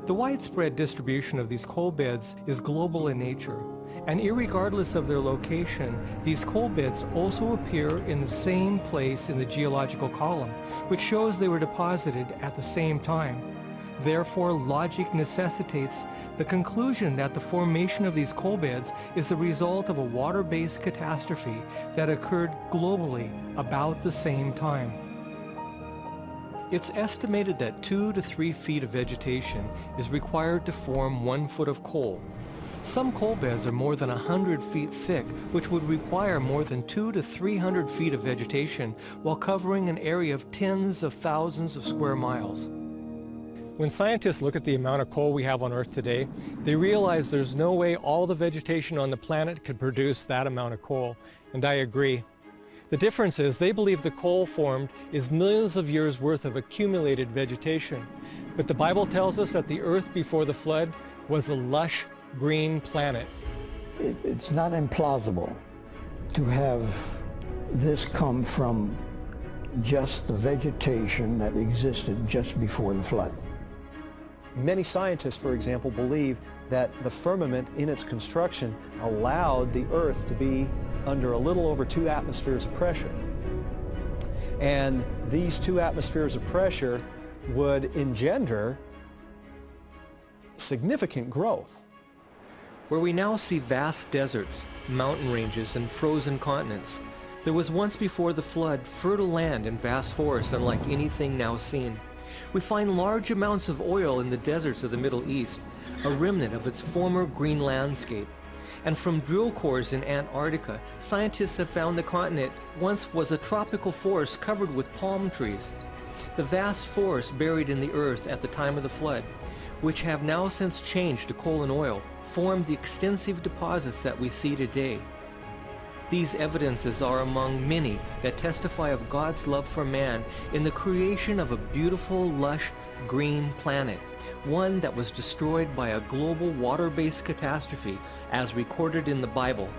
The widespread distribution of these coal beds is global in nature, and irregardless of their location, these coal beds also appear in the same place in the geological column, which shows they were deposited at the same time. Therefore, logic necessitates the conclusion that the formation of these coal beds is the result of a water-based catastrophe that occurred globally about the same time. It's estimated that 2 to 3 feet of vegetation is required to form 1 foot of coal. Some coal beds are more than 100 feet thick, which would require more than 200 to 300 feet of vegetation while covering an area of tens of thousands of square miles. When scientists look at the amount of coal we have on Earth today, they realize there's no way all the vegetation on the planet could produce that amount of coal, and I agree. The difference is they believe the coal formed is millions of years worth of accumulated vegetation, but the Bible tells us that the Earth before the flood was a lush green planet. It's not implausible to have this come from just the vegetation that existed just before the flood. Many scientists, for example, believe that the firmament in its construction allowed the Earth to be under a little over 2 atmospheres of pressure. And these 2 atmospheres of pressure would engender significant growth. Where we now see vast deserts, mountain ranges, and frozen continents, there was once before the flood fertile land and vast forests unlike anything now seen. We find large amounts of oil in the deserts of the Middle East, a remnant of its former green landscape. And from drill cores in Antarctica, scientists have found the continent once was a tropical forest covered with palm trees. The vast forests buried in the earth at the time of the flood, which have now since changed to coal and oil, formed the extensive deposits that we see today. These evidences are among many that testify of God's love for man in the creation of a beautiful, lush, green planet, one that was destroyed by a global water-based catastrophe as recorded in the Bible.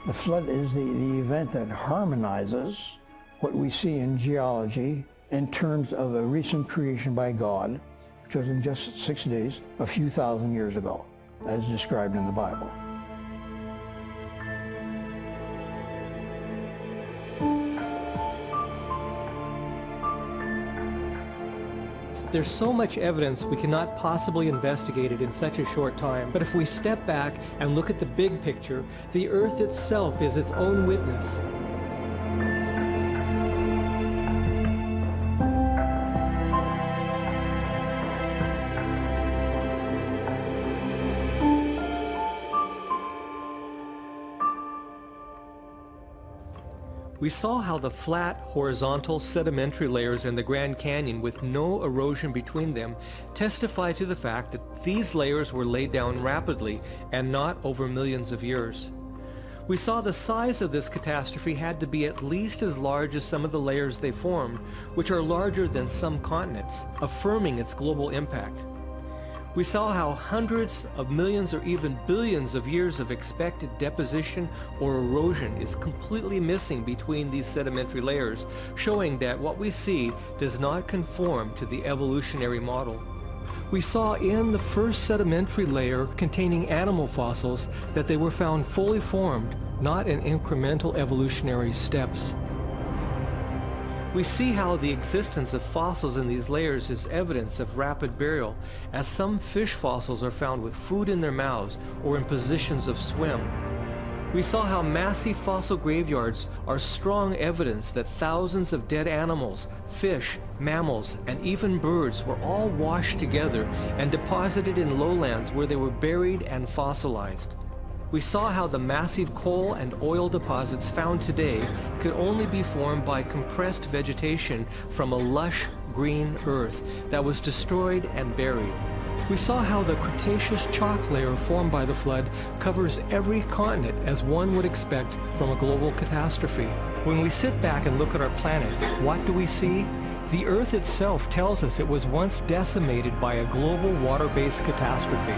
The flood is the event that harmonizes what we see in geology in terms of a recent creation by God, which was in just 6 days, a few thousand years ago, as described in the Bible. There's so much evidence we cannot possibly investigate it in such a short time. But if we step back and look at the big picture, the earth itself is its own witness. We saw how the flat, horizontal, sedimentary layers in the Grand Canyon with no erosion between them testify to the fact that these layers were laid down rapidly and not over millions of years. We saw the size of this catastrophe had to be at least as large as some of the layers they formed, which are larger than some continents, affirming its global impact. We saw how hundreds of millions or even billions of years of expected deposition or erosion is completely missing between these sedimentary layers, showing that what we see does not conform to the evolutionary model. We saw in the first sedimentary layer containing animal fossils that they were found fully formed, not in incremental evolutionary steps. We see how the existence of fossils in these layers is evidence of rapid burial, as some fish fossils are found with food in their mouths or in positions of swim. We saw how massive fossil graveyards are strong evidence that thousands of dead animals, fish, mammals, and even birds were all washed together and deposited in lowlands where they were buried and fossilized. We saw how the massive coal and oil deposits found today could only be formed by compressed vegetation from a lush green earth that was destroyed and buried. We saw how the Cretaceous chalk layer formed by the flood covers every continent as one would expect from a global catastrophe. When we sit back and look at our planet, what do we see? The Earth itself tells us it was once decimated by a global water-based catastrophe.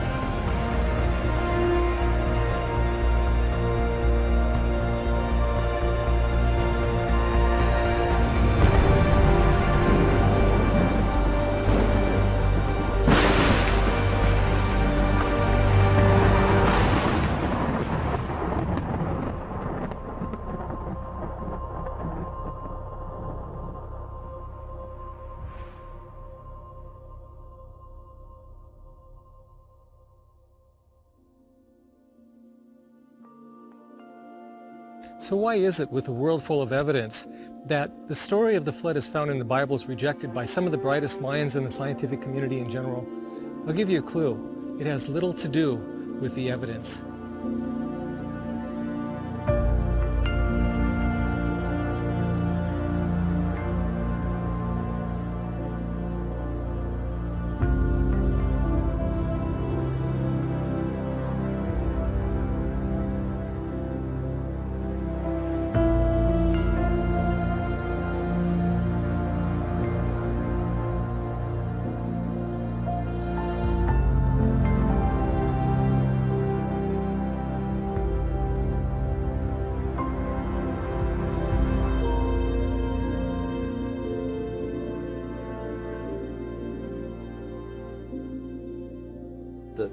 So why is it, with a world full of evidence, that the story of the flood as found in the Bible is rejected by some of the brightest minds in the scientific community in general? I'll give you a clue. It has little to do with the evidence.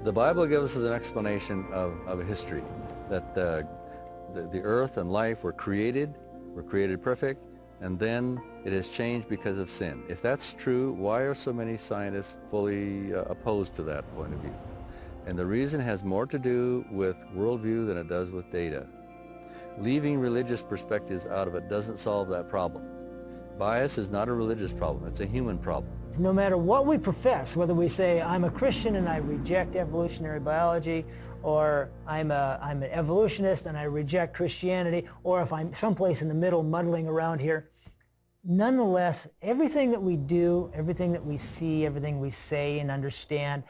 The Bible gives us an explanation of history, that the earth and life were created perfect, and then it has changed because of sin. If that's true, why are so many scientists fully opposed to that point of view? And the reason has more to do with worldview than it does with data. Leaving religious perspectives out of it doesn't solve that problem. Bias is not a religious problem, it's a human problem. No matter what we profess, whether we say, I'm a Christian and I reject evolutionary biology, or I'm an evolutionist and I reject Christianity, or if I'm someplace in the middle muddling around here, nonetheless, everything that we do, everything that we see, everything we say and understand,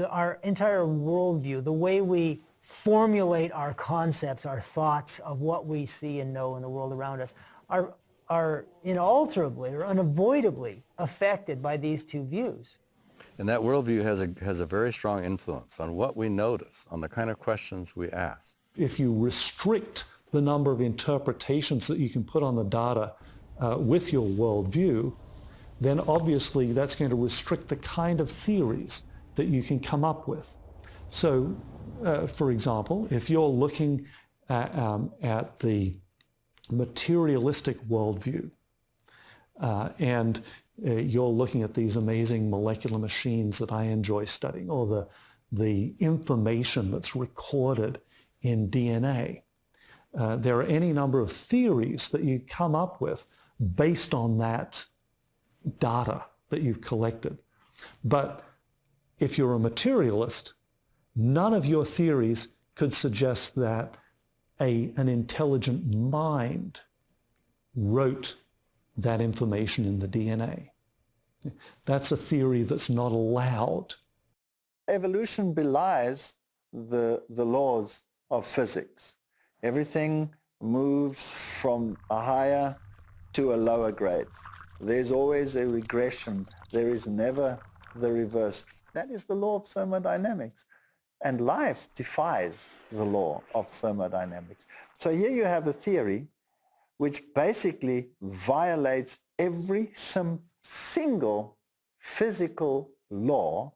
our entire worldview, the way we formulate our concepts, our thoughts of what we see and know in the world around us, are inalterably or unavoidably affected by these two views. And that worldview has a very strong influence on what we notice, on the kind of questions we ask. If you restrict the number of interpretations that you can put on the data with your worldview, then obviously that's going to restrict the kind of theories that you can come up with. So, for example, if you're looking at the materialistic worldview, and you're looking at these amazing molecular machines that I enjoy studying, or the information that's recorded in DNA. There are any number of theories that you come up with based on that data that you've collected. But if you're a materialist, none of your theories could suggest that an intelligent mind wrote that information in the DNA. That's a theory that's not allowed. Evolution belies the laws of physics. Everything moves from a higher to a lower grade. There's always a regression. There is never the reverse. That is the law of thermodynamics. And life defies the law of thermodynamics. So here you have a theory which basically violates every single physical law,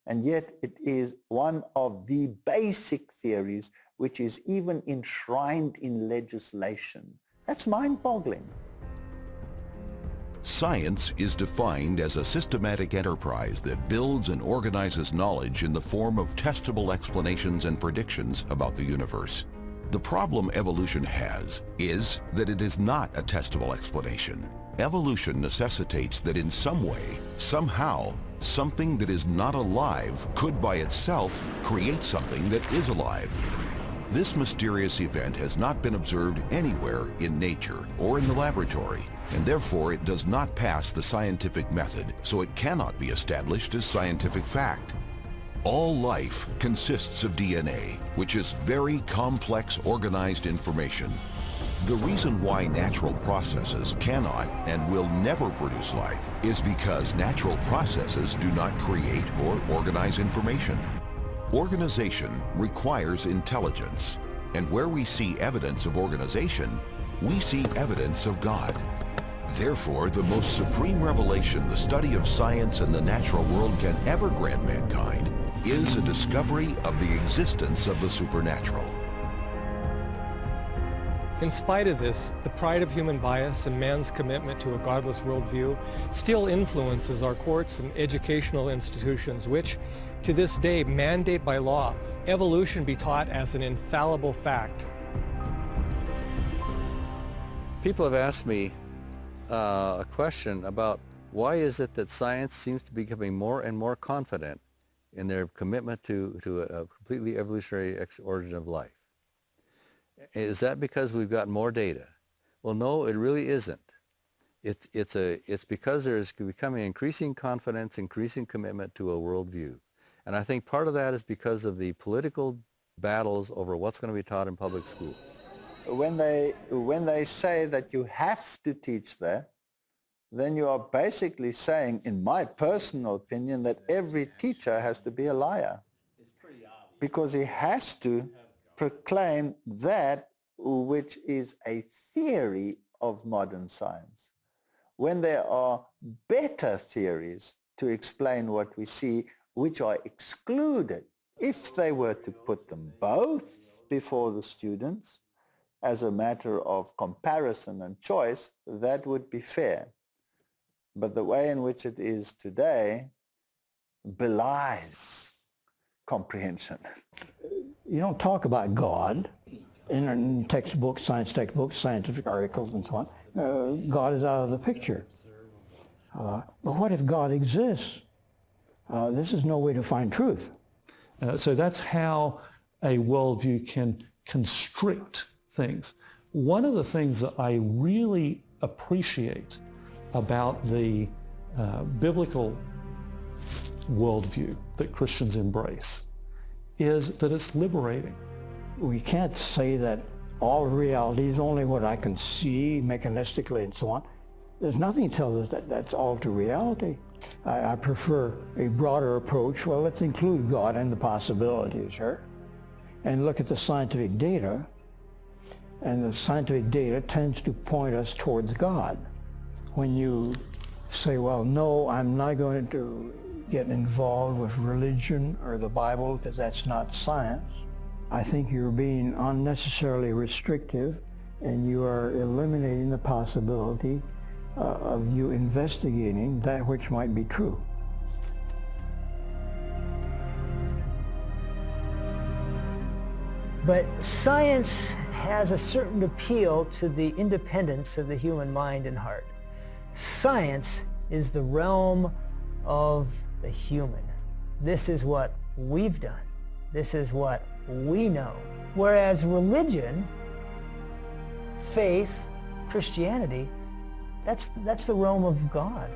and yet it is one of the basic theories which is even enshrined in legislation. That's mind-boggling. Science is defined as a systematic enterprise that builds and organizes knowledge in the form of testable explanations and predictions about the universe. The problem evolution has is that it is not a testable explanation. Evolution necessitates that in some way, somehow, something that is not alive could by itself create something that is alive. This mysterious event has not been observed anywhere in nature or in the laboratory, and therefore it does not pass the scientific method, so it cannot be established as scientific fact. All life consists of DNA, which is very complex, organized information. The reason why natural processes cannot and will never produce life is because natural processes do not create or organize information. Organization requires intelligence, and where we see evidence of organization, we see evidence of God. Therefore, the most supreme revelation the study of science and the natural world can ever grant mankind is a discovery of the existence of the supernatural. In spite of this, the pride of human bias and man's commitment to a godless worldview still influences our courts and educational institutions, which, to this day, mandate by law evolution be taught as an infallible fact. People have asked me a question about why is it that science seems to be becoming more and more confident in their commitment to a completely evolutionary origin of life. Is that because we've got more data? Well, no, it really isn't. It's because there's becoming increasing confidence, increasing commitment to a worldview. And I think part of that is because of the political battles over what's going to be taught in public schools. When they say that you have to teach that, then you are basically saying, in my personal opinion, that every teacher has to be a liar. Because he has to proclaim that which is a theory of modern science. When there are better theories to explain what we see, which are excluded, if they were to put them both before the students as a matter of comparison and choice, that would be fair. But the way in which it is today belies comprehension. You don't talk about God in textbooks, science textbooks, scientific articles, and so on. God is out of the picture. But what if God exists? This is no way to find truth. So that's how a worldview can constrict things. One of the things that I really appreciate about the biblical worldview that Christians embrace is that it's liberating. We can't say that all reality is only what I can see mechanistically and so on. There's nothing that tells us that that's all to reality. I prefer a broader approach. Well, let's include God and the possibilities, sure, and look at the scientific data. And the scientific data tends to point us towards God. When you say, well, no, I'm not going to get involved with religion or the Bible because that's not science, I think you're being unnecessarily restrictive and you are eliminating the possibility of you investigating that which might be true. But science has a certain appeal to the independence of the human mind and heart. Science is the realm of the human. This is what we've done. This is what we know. Whereas religion, faith, Christianity, that's the realm of God.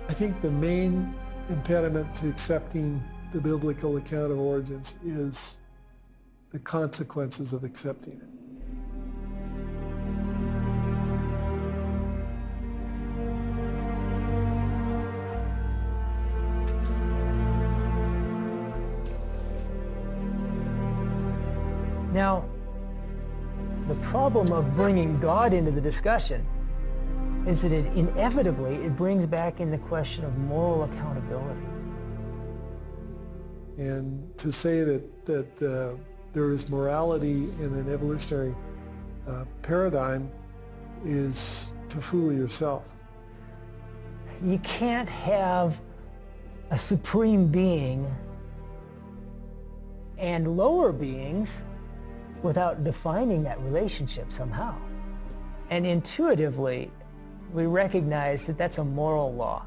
I think the main impediment to accepting the biblical account of origins is the consequences of accepting it. Now, the problem of bringing God into the discussion is that it brings back in the question of moral accountability. And to say that there is morality in an evolutionary paradigm is to fool yourself. You can't have a supreme being and lower beings without defining that relationship somehow. And intuitively, we recognize that that's a moral law.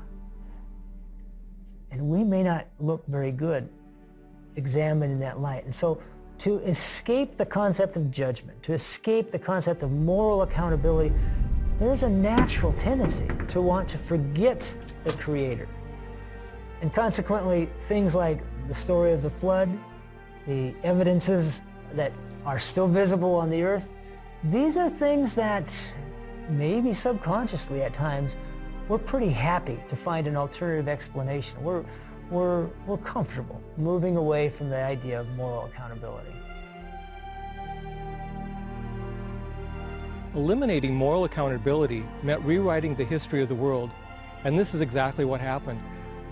And we may not look very good examined in that light. And so to escape the concept of judgment, to escape the concept of moral accountability, there's a natural tendency to want to forget the Creator. And consequently, things like the story of the flood, the evidences that are still visible on the earth, these are things that maybe subconsciously at times we're pretty happy to find an alternative explanation. We're comfortable moving away from the idea of moral accountability. Eliminating moral accountability meant rewriting the history of the world, and this is exactly what happened.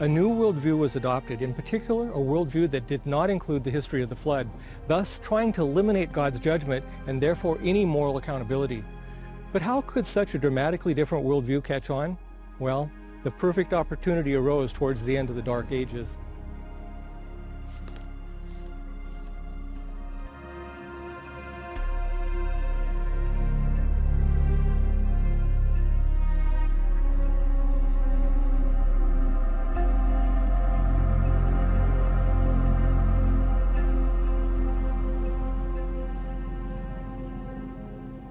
A new worldview was adopted, in particular a worldview that did not include the history of the flood, thus trying to eliminate God's judgment and therefore any moral accountability. But how could such a dramatically different worldview catch on? Well, the perfect opportunity arose towards the end of the Dark Ages.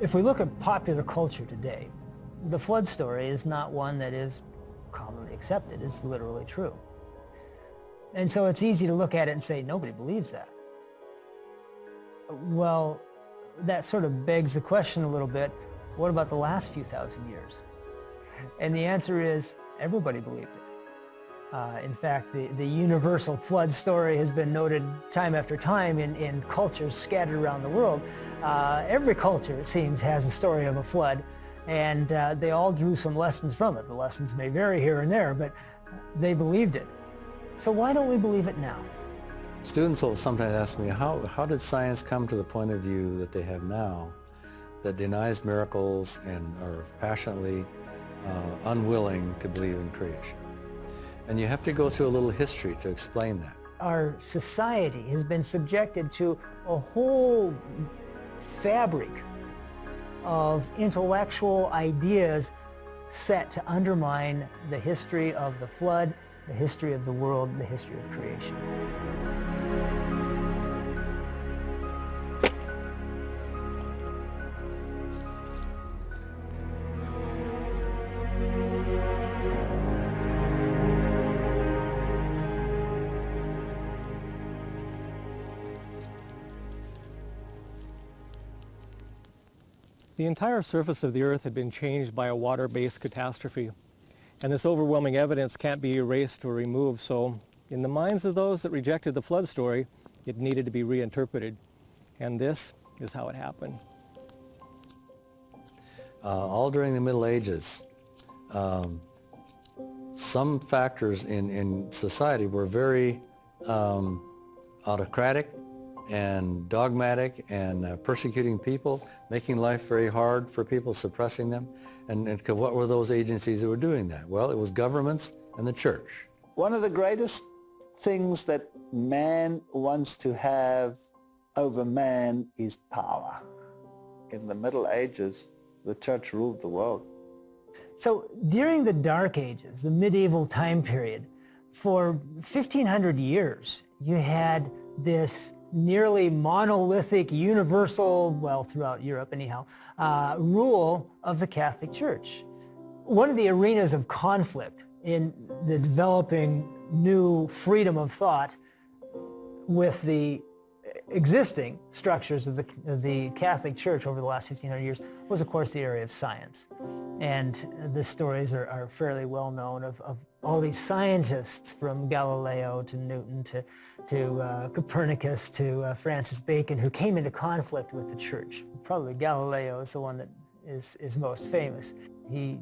If we look at popular culture today, the flood story is not one that is commonly accepted. It's literally true. And so it's easy to look at it and say, nobody believes that. Well, that sort of begs the question a little bit, what about the last few thousand years? And the answer is, everybody believed it. In fact, the universal flood story has been noted time after time in cultures scattered around the world. Every culture, it seems, has a story of a flood, and they all drew some lessons from it. The lessons may vary here and there, but they believed it. So why don't we believe it now? Students will sometimes ask me, how did science come to the point of view that they have now that denies miracles and are passionately unwilling to believe in creation? And you have to go through a little history to explain that. Our society has been subjected to a whole fabric of intellectual ideas set to undermine the history of the flood, the history of the world, the history of creation. The entire surface of the earth had been changed by a water-based catastrophe, and this overwhelming evidence can't be erased or removed, so in the minds of those that rejected the flood story, it needed to be reinterpreted. And this is how it happened. All during the Middle Ages, some factors in society were very autocratic and dogmatic and persecuting people, making life very hard for people, suppressing them. And what were those agencies that were doing that? Well, it was governments and the church. One of the greatest things that man wants to have over man is power. In the Middle Ages, the church ruled the world. So during the Dark Ages, the medieval time period, for 1,500 years, you had this nearly monolithic, universal, well, throughout Europe anyhow, rule of the Catholic Church. One of the arenas of conflict in the developing new freedom of thought with the existing structures of the Catholic Church over the last 1,500 years was, of course, the area of science. And the stories are fairly well known of all these scientists, from Galileo to Newton to Copernicus to Francis Bacon, who came into conflict with the church. Probably Galileo is the one that is most famous. He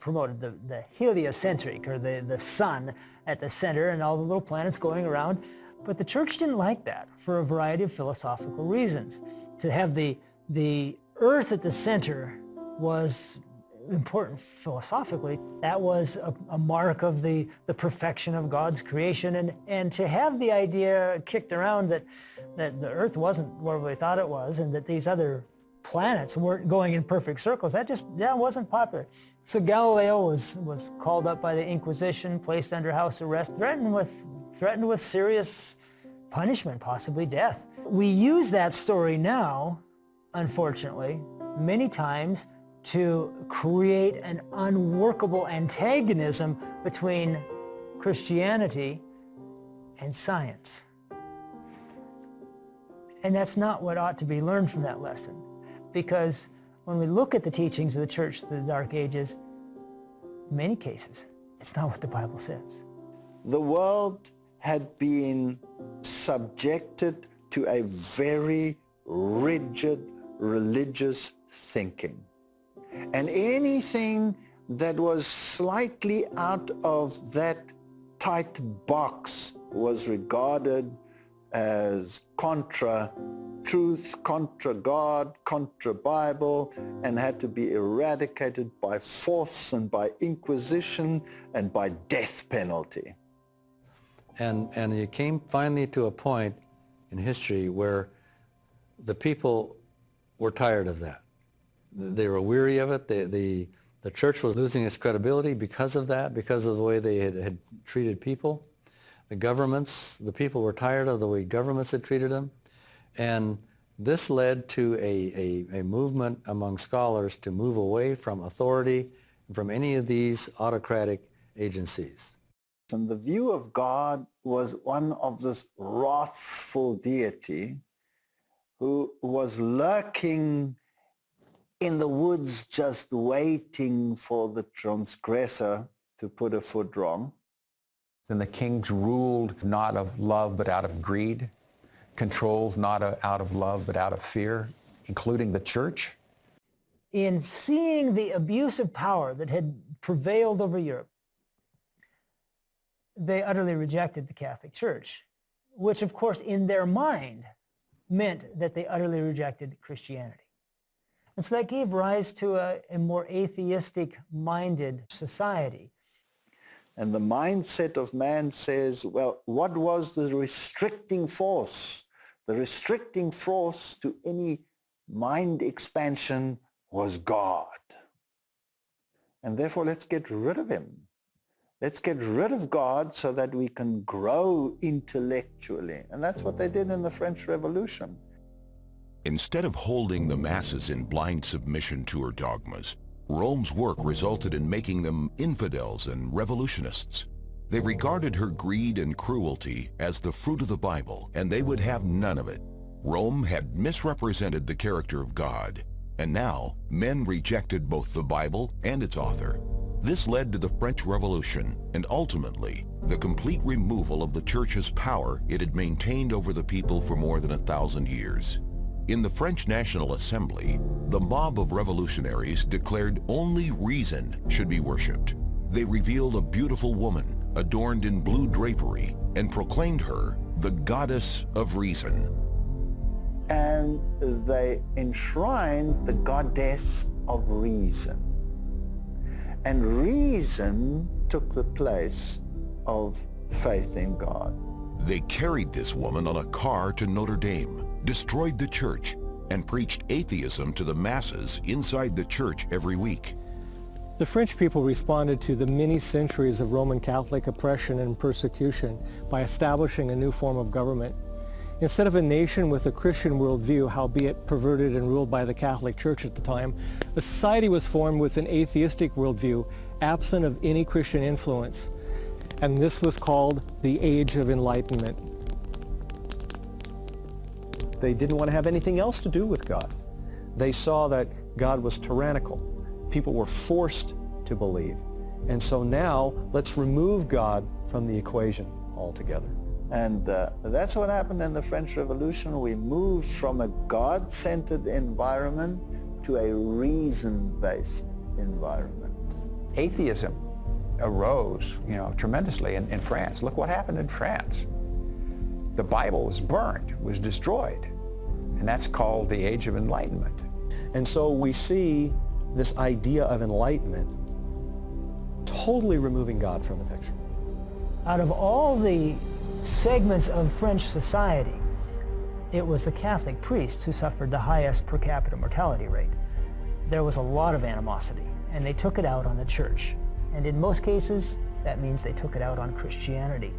promoted the heliocentric, or the sun at the center and all the little planets going around. But the church didn't like that for a variety of philosophical reasons. To have the earth at the center was important philosophically. That was a mark of the perfection of God's creation, and to have the idea kicked around that the earth wasn't where we thought it was, and that these other planets weren't going in perfect circles, that wasn't popular. So Galileo was called up by the Inquisition, placed under house arrest, threatened with serious punishment, possibly death. We use that story now, unfortunately, many times to create an unworkable antagonism between Christianity and science. And that's not what ought to be learned from that lesson, because when we look at the teachings of the church through the Dark Ages, in many cases, it's not what the Bible says. The world had been subjected to a very rigid religious thinking. And anything that was slightly out of that tight box was regarded as contra truth, contra God, contra Bible, and had to be eradicated by force and by inquisition and by death penalty. And you came finally to a point in history where the people were tired of that. They were weary of it. The church was losing its credibility because of that, because of the way they had treated people. The governments, the people were tired of the way governments had treated them. And This led to a movement among scholars to move away from authority from any of these autocratic agencies. And the view of God was one of this wrathful deity who was lurking in the woods just waiting for the transgressor to put a foot wrong. And the kings ruled not of love but out of greed, controlled not out of love but out of fear, including the church. In seeing the abuse of power that had prevailed over Europe, they utterly rejected the Catholic Church, which of course in their mind meant that they utterly rejected Christianity. And so that gave rise to a more atheistic-minded society. And the mindset of man says, well, what was the restricting force? The restricting force to any mind expansion was God. And therefore, let's get rid of him. Let's get rid of God so that we can grow intellectually. And that's what they did in the French Revolution. Instead of holding the masses in blind submission to her dogmas, Rome's work resulted in making them infidels and revolutionists. They regarded her greed and cruelty as the fruit of the Bible, and they would have none of it. Rome had misrepresented the character of God, and now men rejected both the Bible and its author. This led to the French Revolution and ultimately the complete removal of the Church's power it had maintained over the people for more than 1,000 years. In the French National Assembly, the mob of revolutionaries declared only reason should be worshipped. They revealed a beautiful woman adorned in blue drapery and proclaimed her the goddess of reason. And they enshrined the goddess of reason. And reason took the place of faith in God. They carried this woman on a car to Notre Dame, destroyed the church, and preached atheism to the masses inside the church every week. The French people responded to the many centuries of Roman Catholic oppression and persecution by establishing a new form of government. Instead of a nation with a Christian worldview, howbeit perverted and ruled by the Catholic Church at the time, a society was formed with an atheistic worldview, absent of any Christian influence. And this was called the Age of Enlightenment. They didn't want to have anything else to do with God. They saw that God was tyrannical. People were forced to believe. And so now, let's remove God from the equation altogether. And that's what happened in the French Revolution. We moved from a God-centered environment to a reason-based environment. Atheism arose, tremendously in France. Look what happened in France. The Bible was burned, was destroyed. And that's called the Age of Enlightenment. And so we see this idea of enlightenment totally removing God from the picture. Out of all the segments of French society, it was the Catholic priests who suffered the highest per capita mortality rate. There was a lot of animosity, and they took it out on the church. And in most cases, that means they took it out on Christianity.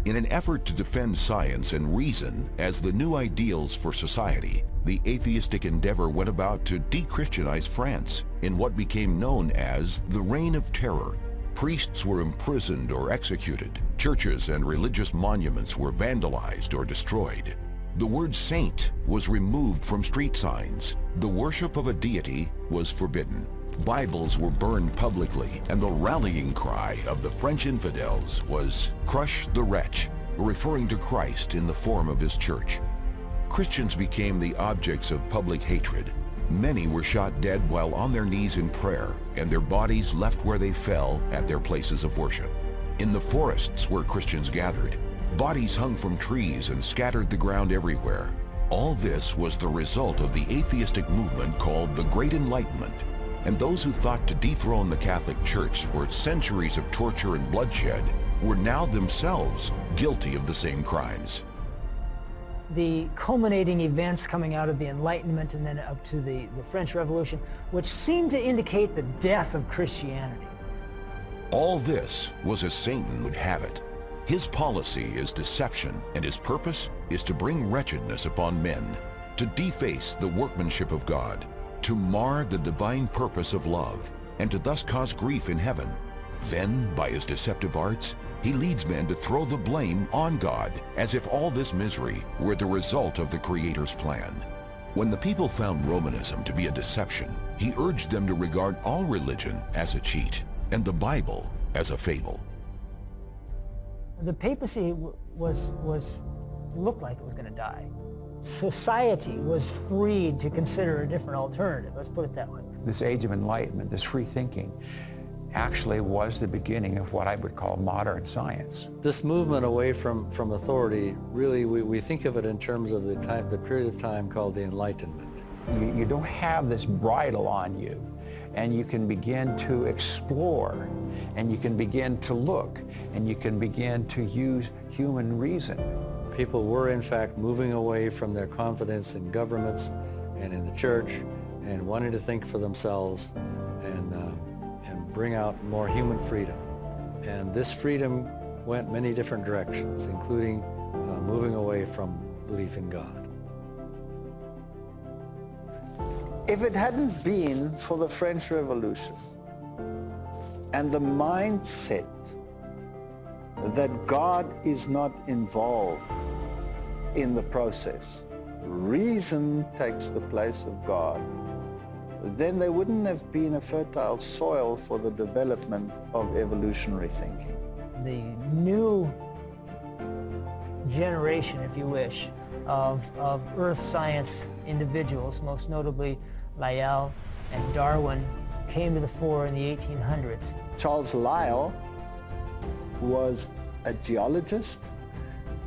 In an effort to defend science and reason as the new ideals for society, the atheistic endeavor went about to de-Christianize France in what became known as the Reign of Terror. Priests were imprisoned or executed. Churches and religious monuments were vandalized or destroyed. The word saint was removed from street signs. The worship of a deity was forbidden. Bibles were burned publicly, and the rallying cry of the French infidels was, "Crush the wretch," referring to Christ in the form of his church. Christians became the objects of public hatred. Many were shot dead while on their knees in prayer, and their bodies left where they fell at their places of worship. In the forests where Christians gathered, bodies hung from trees and scattered the ground everywhere. All this was the result of the atheistic movement called the Great Enlightenment. And those who thought to dethrone the Catholic Church for centuries of torture and bloodshed were now themselves guilty of the same crimes. The culminating events coming out of the Enlightenment and then up to the French Revolution, which seemed to indicate the death of Christianity. All this was as Satan would have it. His policy is deception, and his purpose is to bring wretchedness upon men. to deface the workmanship of God, to mar the divine purpose of love, and to thus cause grief in heaven. Then, by his deceptive arts, he leads men to throw the blame on God, as if all this misery were the result of the Creator's plan. When the people found Romanism to be a deception, he urged them to regard all religion as a cheat, and the Bible as a fable. The papacy looked like it was going to die. Society was freed to consider a different alternative, let's put it that way. This age of enlightenment, this free thinking, actually was the beginning of what I would call modern science. This movement away from authority, really, we think of it in terms of the period of time called the Enlightenment. You don't have this bridle on you, and you can begin to explore, and you can begin to look, and you can begin to use human reason. People were, in fact, moving away from their confidence in governments and in the church, and wanting to think for themselves and bring out more human freedom. And this freedom went many different directions, including moving away from belief in God. If it hadn't been for the French Revolution and the mindset that God is not involved in the process, reason takes the place of God, then there wouldn't have been a fertile soil for the development of evolutionary thinking. The new generation, if you wish, of earth science individuals, most notably Lyell and Darwin, came to the fore in the 1800s. Charles Lyell was a geologist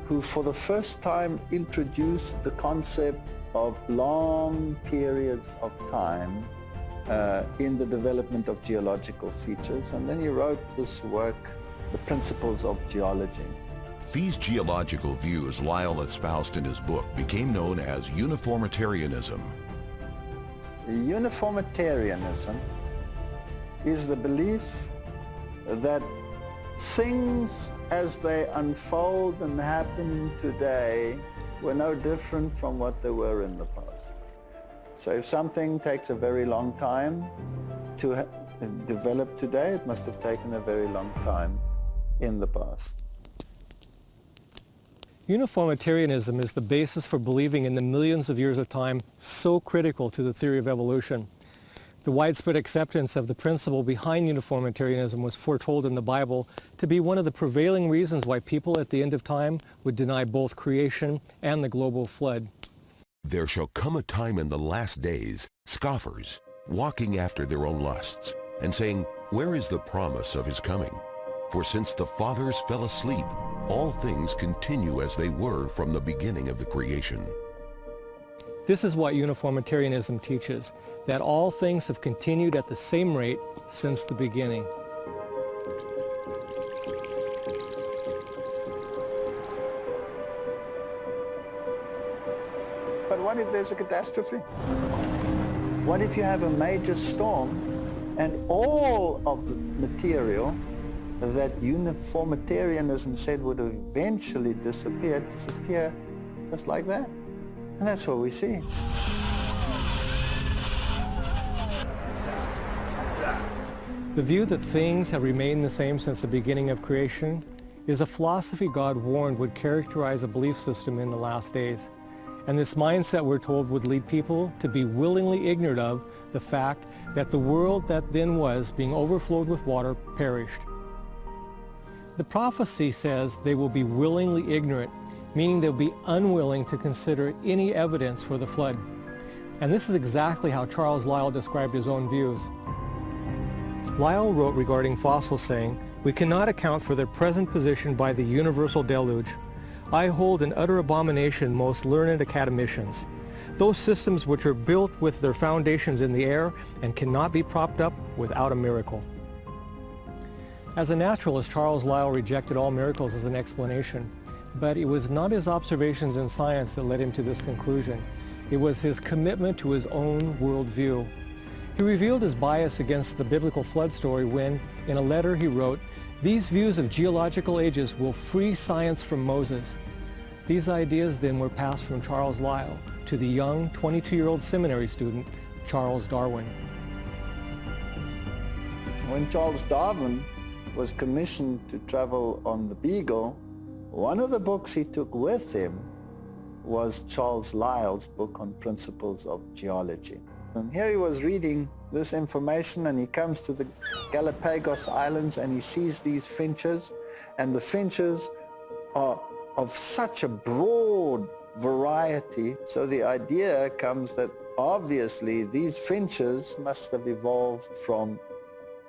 who for the first time introduced the concept of long periods of time in the development of geological features. And then he wrote this work, The Principles of Geology. These geological views Lyell espoused in his book became known as uniformitarianism. Uniformitarianism is the belief that things as they unfold and happen today were no different from what they were in the past. So if something takes a very long time to develop today, it must have taken a very long time in the past. Uniformitarianism is the basis for believing in the millions of years of time so critical to the theory of evolution. The widespread acceptance of the principle behind uniformitarianism was foretold in the Bible to be one of the prevailing reasons why people at the end of time would deny both creation and the global flood. There shall come a time in the last days, scoffers, walking after their own lusts, and saying, "Where is the promise of his coming? For since the fathers fell asleep, all things continue as they were from the beginning of the creation." This is what uniformitarianism teaches, that all things have continued at the same rate since the beginning. But what if there's a catastrophe? What if you have a major storm and all of the material that uniformitarianism said would eventually disappear just like that? And that's what we see. The view that things have remained the same since the beginning of creation is a philosophy God warned would characterize a belief system in the last days. And this mindset, we're told, would lead people to be willingly ignorant of the fact that the world that then was, being overflowed with water, perished. The prophecy says they will be willingly ignorant, meaning they'll be unwilling to consider any evidence for the flood. And this is exactly how Charles Lyell described his own views. Lyell wrote regarding fossils, saying, "We cannot account for their present position by the universal deluge. I hold in utter abomination most learned academicians, those systems which are built with their foundations in the air and cannot be propped up without a miracle." As a naturalist, Charles Lyell rejected all miracles as an explanation, but it was not his observations in science that led him to this conclusion. It was his commitment to his own worldview. He revealed his bias against the biblical flood story when, in a letter he wrote, "These views of geological ages will free science from Moses." These ideas then were passed from Charles Lyell to the young 22-year-old seminary student, Charles Darwin. When Charles Darwin was commissioned to travel on the Beagle, one of the books he took with him was Charles Lyell's book on principles of geology. And here he was reading this information, and he comes to the Galapagos Islands and he sees these finches, and the finches are of such a broad variety. So the idea comes that obviously these finches must have evolved from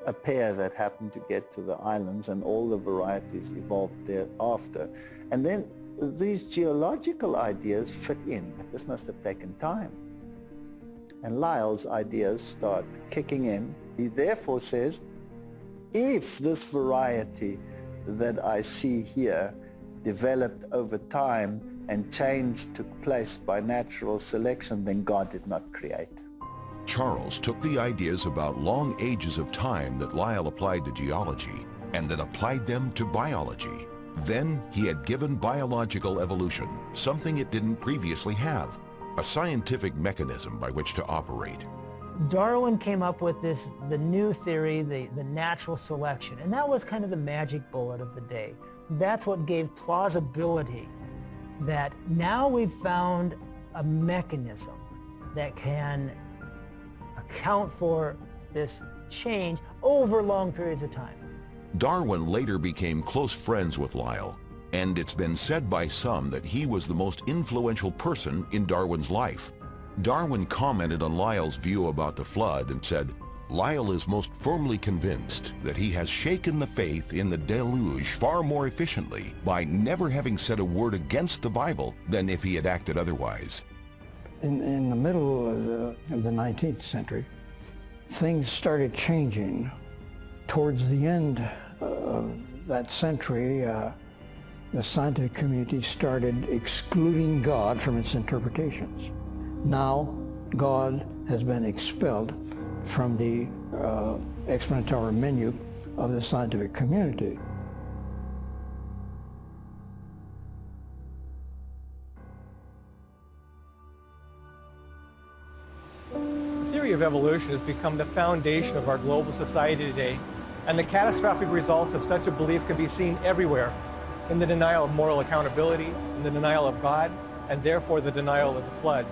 a pair that happened to get to the islands, and all the varieties evolved thereafter. And then these geological ideas fit in. This must have taken time. And Lyell's ideas start kicking in. He therefore says, if this variety that I see here developed over time and change took place by natural selection, then God did not create. Charles took the ideas about long ages of time that Lyell applied to geology and then applied them to biology. Then he had given biological evolution something it didn't previously have, a scientific mechanism by which to operate. Darwin came up with the new theory, the natural selection, and that was kind of the magic bullet of the day. That's what gave plausibility that now we've found a mechanism that can account for this change over long periods of time. Darwin later became close friends with Lyell, and it's been said by some that he was the most influential person in Darwin's life. Darwin commented on Lyell's view about the flood and said, Lyell is most firmly convinced that he has shaken the faith in the deluge far more efficiently by never having said a word against the Bible than if he had acted otherwise. In the middle of the 19th century, things started changing. Towards the end of that century, the scientific community started excluding God from its interpretations. Now, God has been expelled from the explanatory menu of the scientific community. The theory of evolution has become the foundation of our global society today, and the catastrophic results of such a belief can be seen everywhere, in the denial of moral accountability, in the denial of God, and therefore the denial of the flood.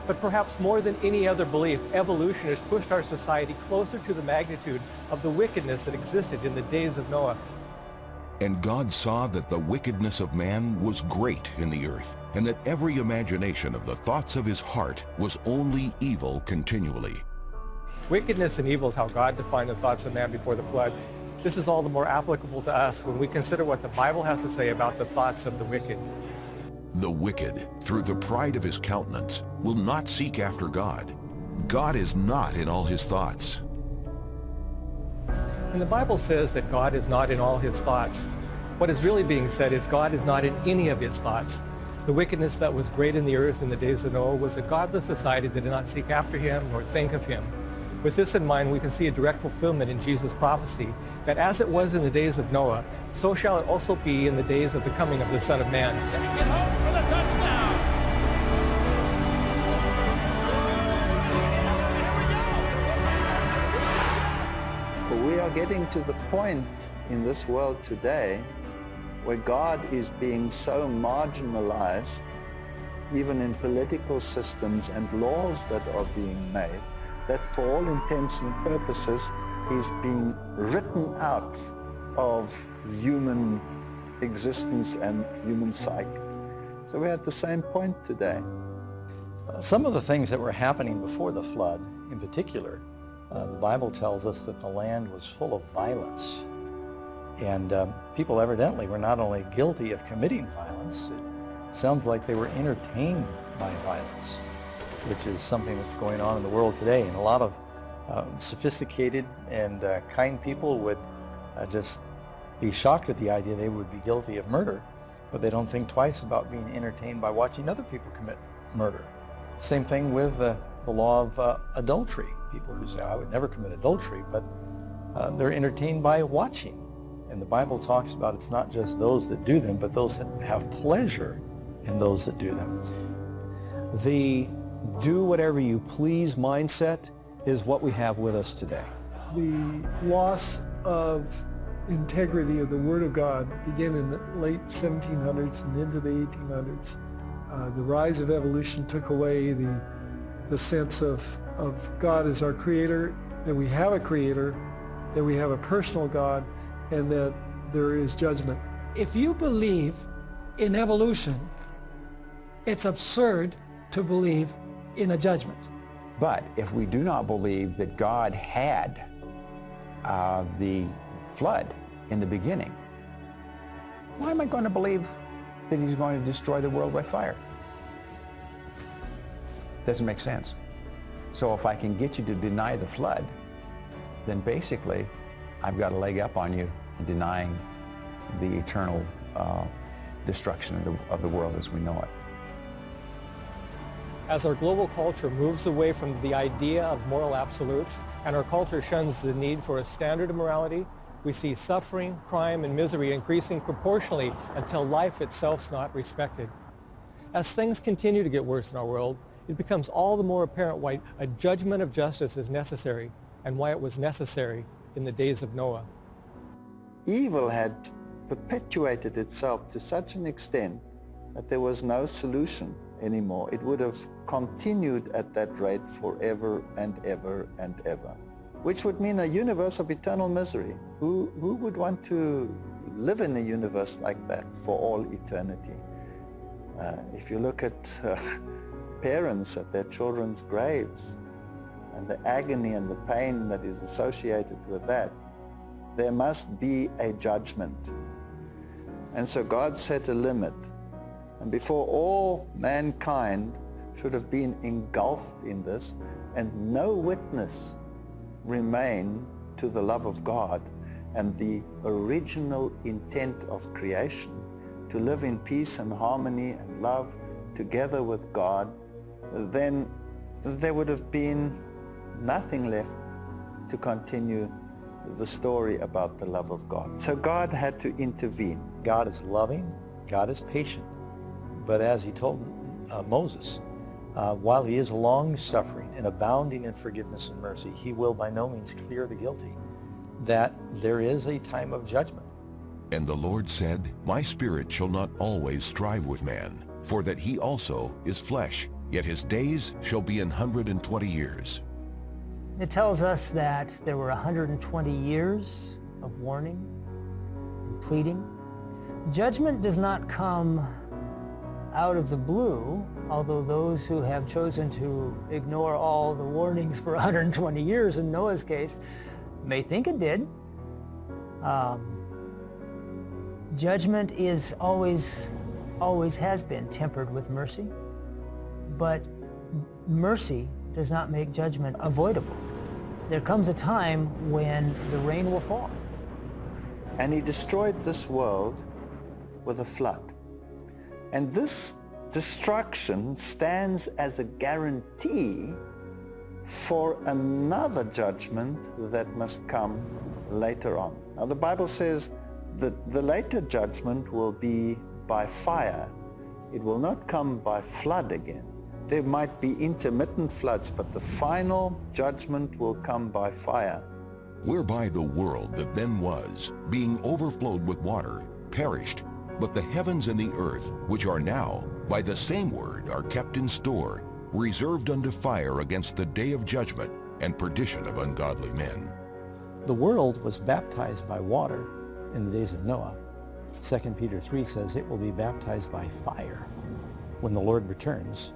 But perhaps more than any other belief, evolution has pushed our society closer to the magnitude of the wickedness that existed in the days of Noah. And God saw that the wickedness of man was great in the earth, and that every imagination of the thoughts of his heart was only evil continually. Wickedness and evil is how God defined the thoughts of man before the flood. This is all the more applicable to us when we consider what the Bible has to say about the thoughts of the wicked. The wicked, through the pride of his countenance, will not seek after God. God is not in all his thoughts. And the Bible says that God is not in all his thoughts. What is really being said is God is not in any of his thoughts. The wickedness that was great in the earth in the days of Noah was a godless society that did not seek after him nor think of him. With this in mind, we can see a direct fulfillment in Jesus' prophecy that as it was in the days of Noah, so shall it also be in the days of the coming of the Son of Man. Take it home for the touchdown! We are getting to the point in this world today where God is being so marginalized, even in political systems and laws that are being made, that for all intents and purposes, he's being written out of human existence and human psyche. So we're at the same point today. Some of the things that were happening before the flood, in particular, the Bible tells us that the land was full of violence. And people evidently were not only guilty of committing violence, it sounds like they were entertained by violence, which is something that's going on in the world today. And a lot of sophisticated and kind people would just be shocked at the idea they would be guilty of murder, but they don't think twice about being entertained by watching other people commit murder. Same thing with the law of adultery. People who say, I would never commit adultery, but they're entertained by watching. And the Bible talks about it's not just those that do them, but those that have pleasure in those that do them. The do whatever you please mindset is what we have with us today. The loss of integrity of the Word of God began in the late 1700s and into the 1800s. The rise of evolution took away the sense of God as our creator, that we have a creator, that we have a personal God, and that there is judgment. If you believe in evolution, it's absurd to believe in a judgment. But if we do not believe that God had the flood in the beginning, why am I going to believe that he's going to destroy the world by fire? Doesn't make sense. So if I can get you to deny the flood, then basically I've got a leg up on you in denying the eternal destruction of the world as we know it. As our global culture moves away from the idea of moral absolutes and our culture shuns the need for a standard of morality, we see suffering, crime, and misery increasing proportionally until life itself's not respected. As things continue to get worse in our world, it becomes all the more apparent why a judgment of justice is necessary and why it was necessary in the days of Noah. Evil had perpetuated itself to such an extent that there was no solution anymore. It would have continued at that rate forever and ever and ever, which would mean a universe of eternal misery. Who would want to live in a universe like that for all eternity? If you look at parents at their children's graves and the agony and the pain that is associated with that, there must be a judgment. And so God set a limit. And before all mankind should have been engulfed in this, and no witness remain to the love of God and the original intent of creation, to live in peace and harmony and love together with God, then there would have been nothing left to continue the story about the love of God. So God had to intervene. God is loving, God is patient. But as he told Moses, while he is long-suffering and abounding in forgiveness and mercy, he will by no means clear the guilty, that there is a time of judgment. And the Lord said, My spirit shall not always strive with man, for that he also is flesh, yet his days shall be 120 years. It tells us that there were 120 years of warning and pleading. Judgment does not come out of the blue, although those who have chosen to ignore all the warnings for 120 years in Noah's case may think it did. Judgment is always has been tempered with mercy, but mercy does not make judgment avoidable. There comes a time when the rain will fall. And he destroyed this world with a flood. And this destruction stands as a guarantee for another judgment that must come later on. Now the Bible says that the later judgment will be by fire. It will not come by flood again. There might be intermittent floods, but the final judgment will come by fire. Whereby the world that then was, being overflowed with water, perished, but the heavens and the earth, which are now, by the same word are kept in store, reserved unto fire against the day of judgment and perdition of ungodly men. The world was baptized by water in the days of Noah. 2 Peter 3 says it will be baptized by fire when the Lord returns.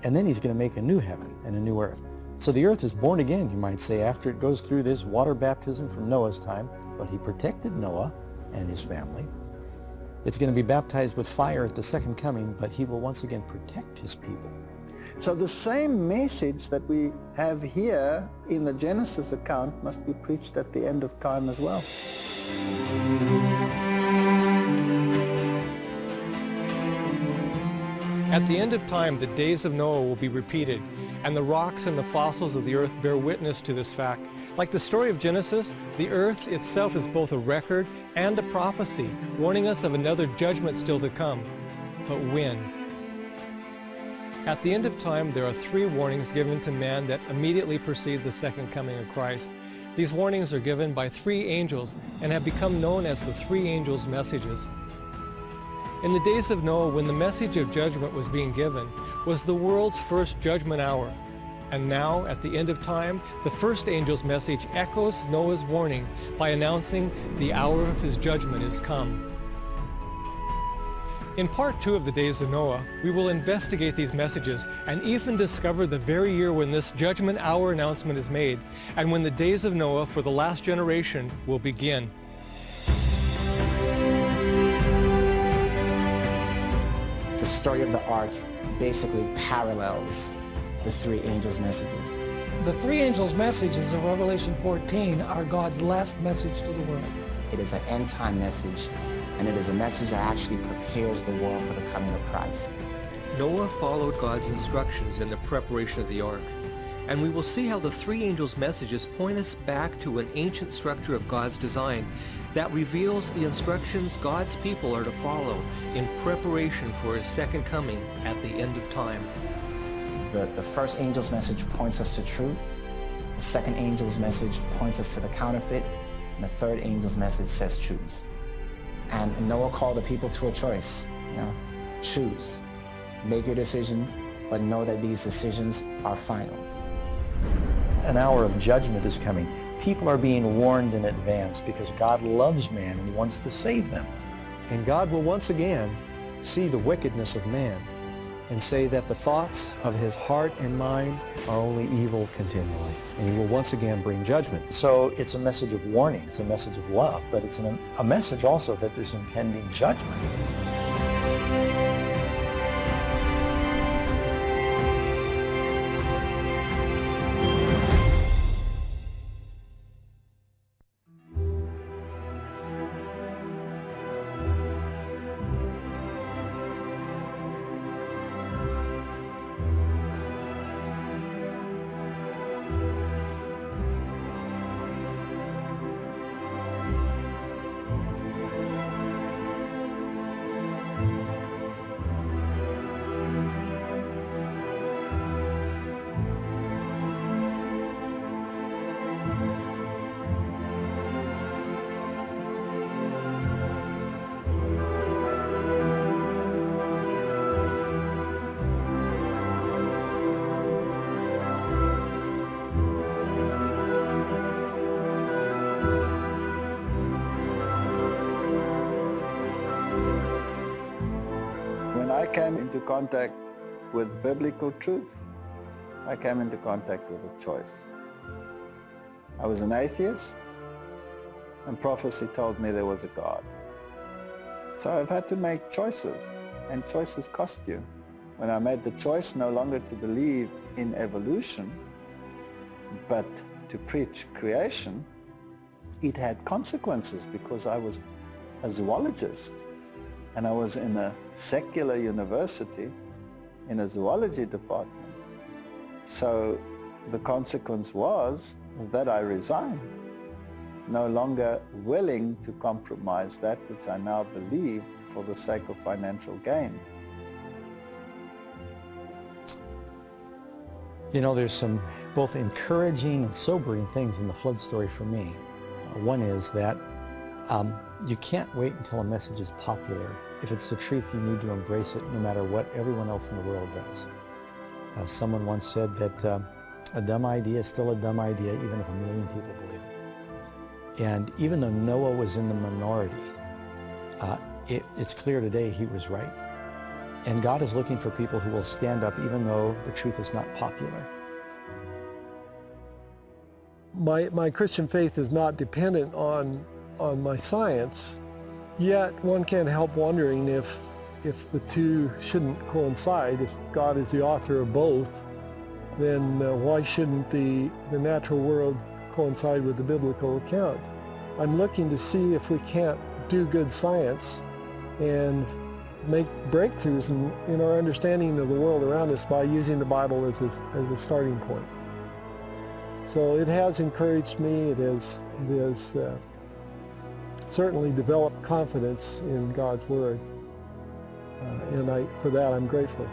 And then he's going to make a new heaven and a new earth. So the earth is born again, you might say, after it goes through this water baptism from Noah's time, but he protected Noah and his family. It's going to be baptized with fire at the second coming, but he will once again protect his people. So the same message that we have here in the Genesis account must be preached at the end of time as well. At the end of time, the days of Noah will be repeated, and the rocks and the fossils of the earth bear witness to this fact. Like the story of Genesis, the earth itself is both a record and a prophecy, warning us of another judgment still to come. But when? At the end of time, there are 3 warnings given to man that immediately precede the second coming of Christ. These warnings are given by 3 angels and have become known as the 3 angels' messages. In the days of Noah, when the message of judgment was being given, was the world's first judgment hour. And now, at the end of time, the first angel's message echoes Noah's warning by announcing the hour of his judgment is come. In part 2 of the days of Noah, we will investigate these messages and even discover the very year when this judgment hour announcement is made and when the days of Noah for the last generation will begin. The story of the ark basically parallels the 3 angels' messages. The 3 angels' messages of Revelation 14 are God's last message to the world. It is an end-time message, and it is a message that actually prepares the world for the coming of Christ. Noah followed God's instructions in the preparation of the ark, and we will see how the 3 angels' messages point us back to an ancient structure of God's design that reveals the instructions God's people are to follow in preparation for his second coming at the end of time. The first angel's message points us to truth. The second angel's message points us to the counterfeit. And the third angel's message says choose. And Noah called the people to a choice. Choose. Make your decision, but know that these decisions are final. An hour of judgment is coming. People are being warned in advance because God loves man and he wants to save them. And God will once again see the wickedness of man and say that the thoughts of his heart and mind are only evil continually. And he will once again bring judgment. So it's a message of warning, it's a message of love, but it's a message also that there's impending judgment. I came into contact with biblical truth, I came into contact with a choice. I was an atheist, and prophecy told me there was a God. So I've had to make choices, and choices cost you. When I made the choice no longer to believe in evolution, but to preach creation, it had consequences because I was a zoologist. And I was in a secular university in a zoology department. So the consequence was that I resigned, no longer willing to compromise that which I now believe for the sake of financial gain. There's some both encouraging and sobering things in the flood story for me. One is that you can't wait until a message is popular. If it's the truth, you need to embrace it no matter what everyone else in the world does. Someone once said that a dumb idea is still a dumb idea even if 1 million people believe it. And even though Noah was in the minority, it's clear today he was right. And God is looking for people who will stand up even though the truth is not popular. My Christian faith is not dependent on my science, yet one can't help wondering if the two shouldn't coincide. If God is the author of both, then why shouldn't the natural world coincide with the biblical account? I'm looking to see if we can't do good science and make breakthroughs in our understanding of the world around us by using the Bible as a starting point. So it has encouraged me. It has certainly developed confidence in God's Word, and for that I'm grateful.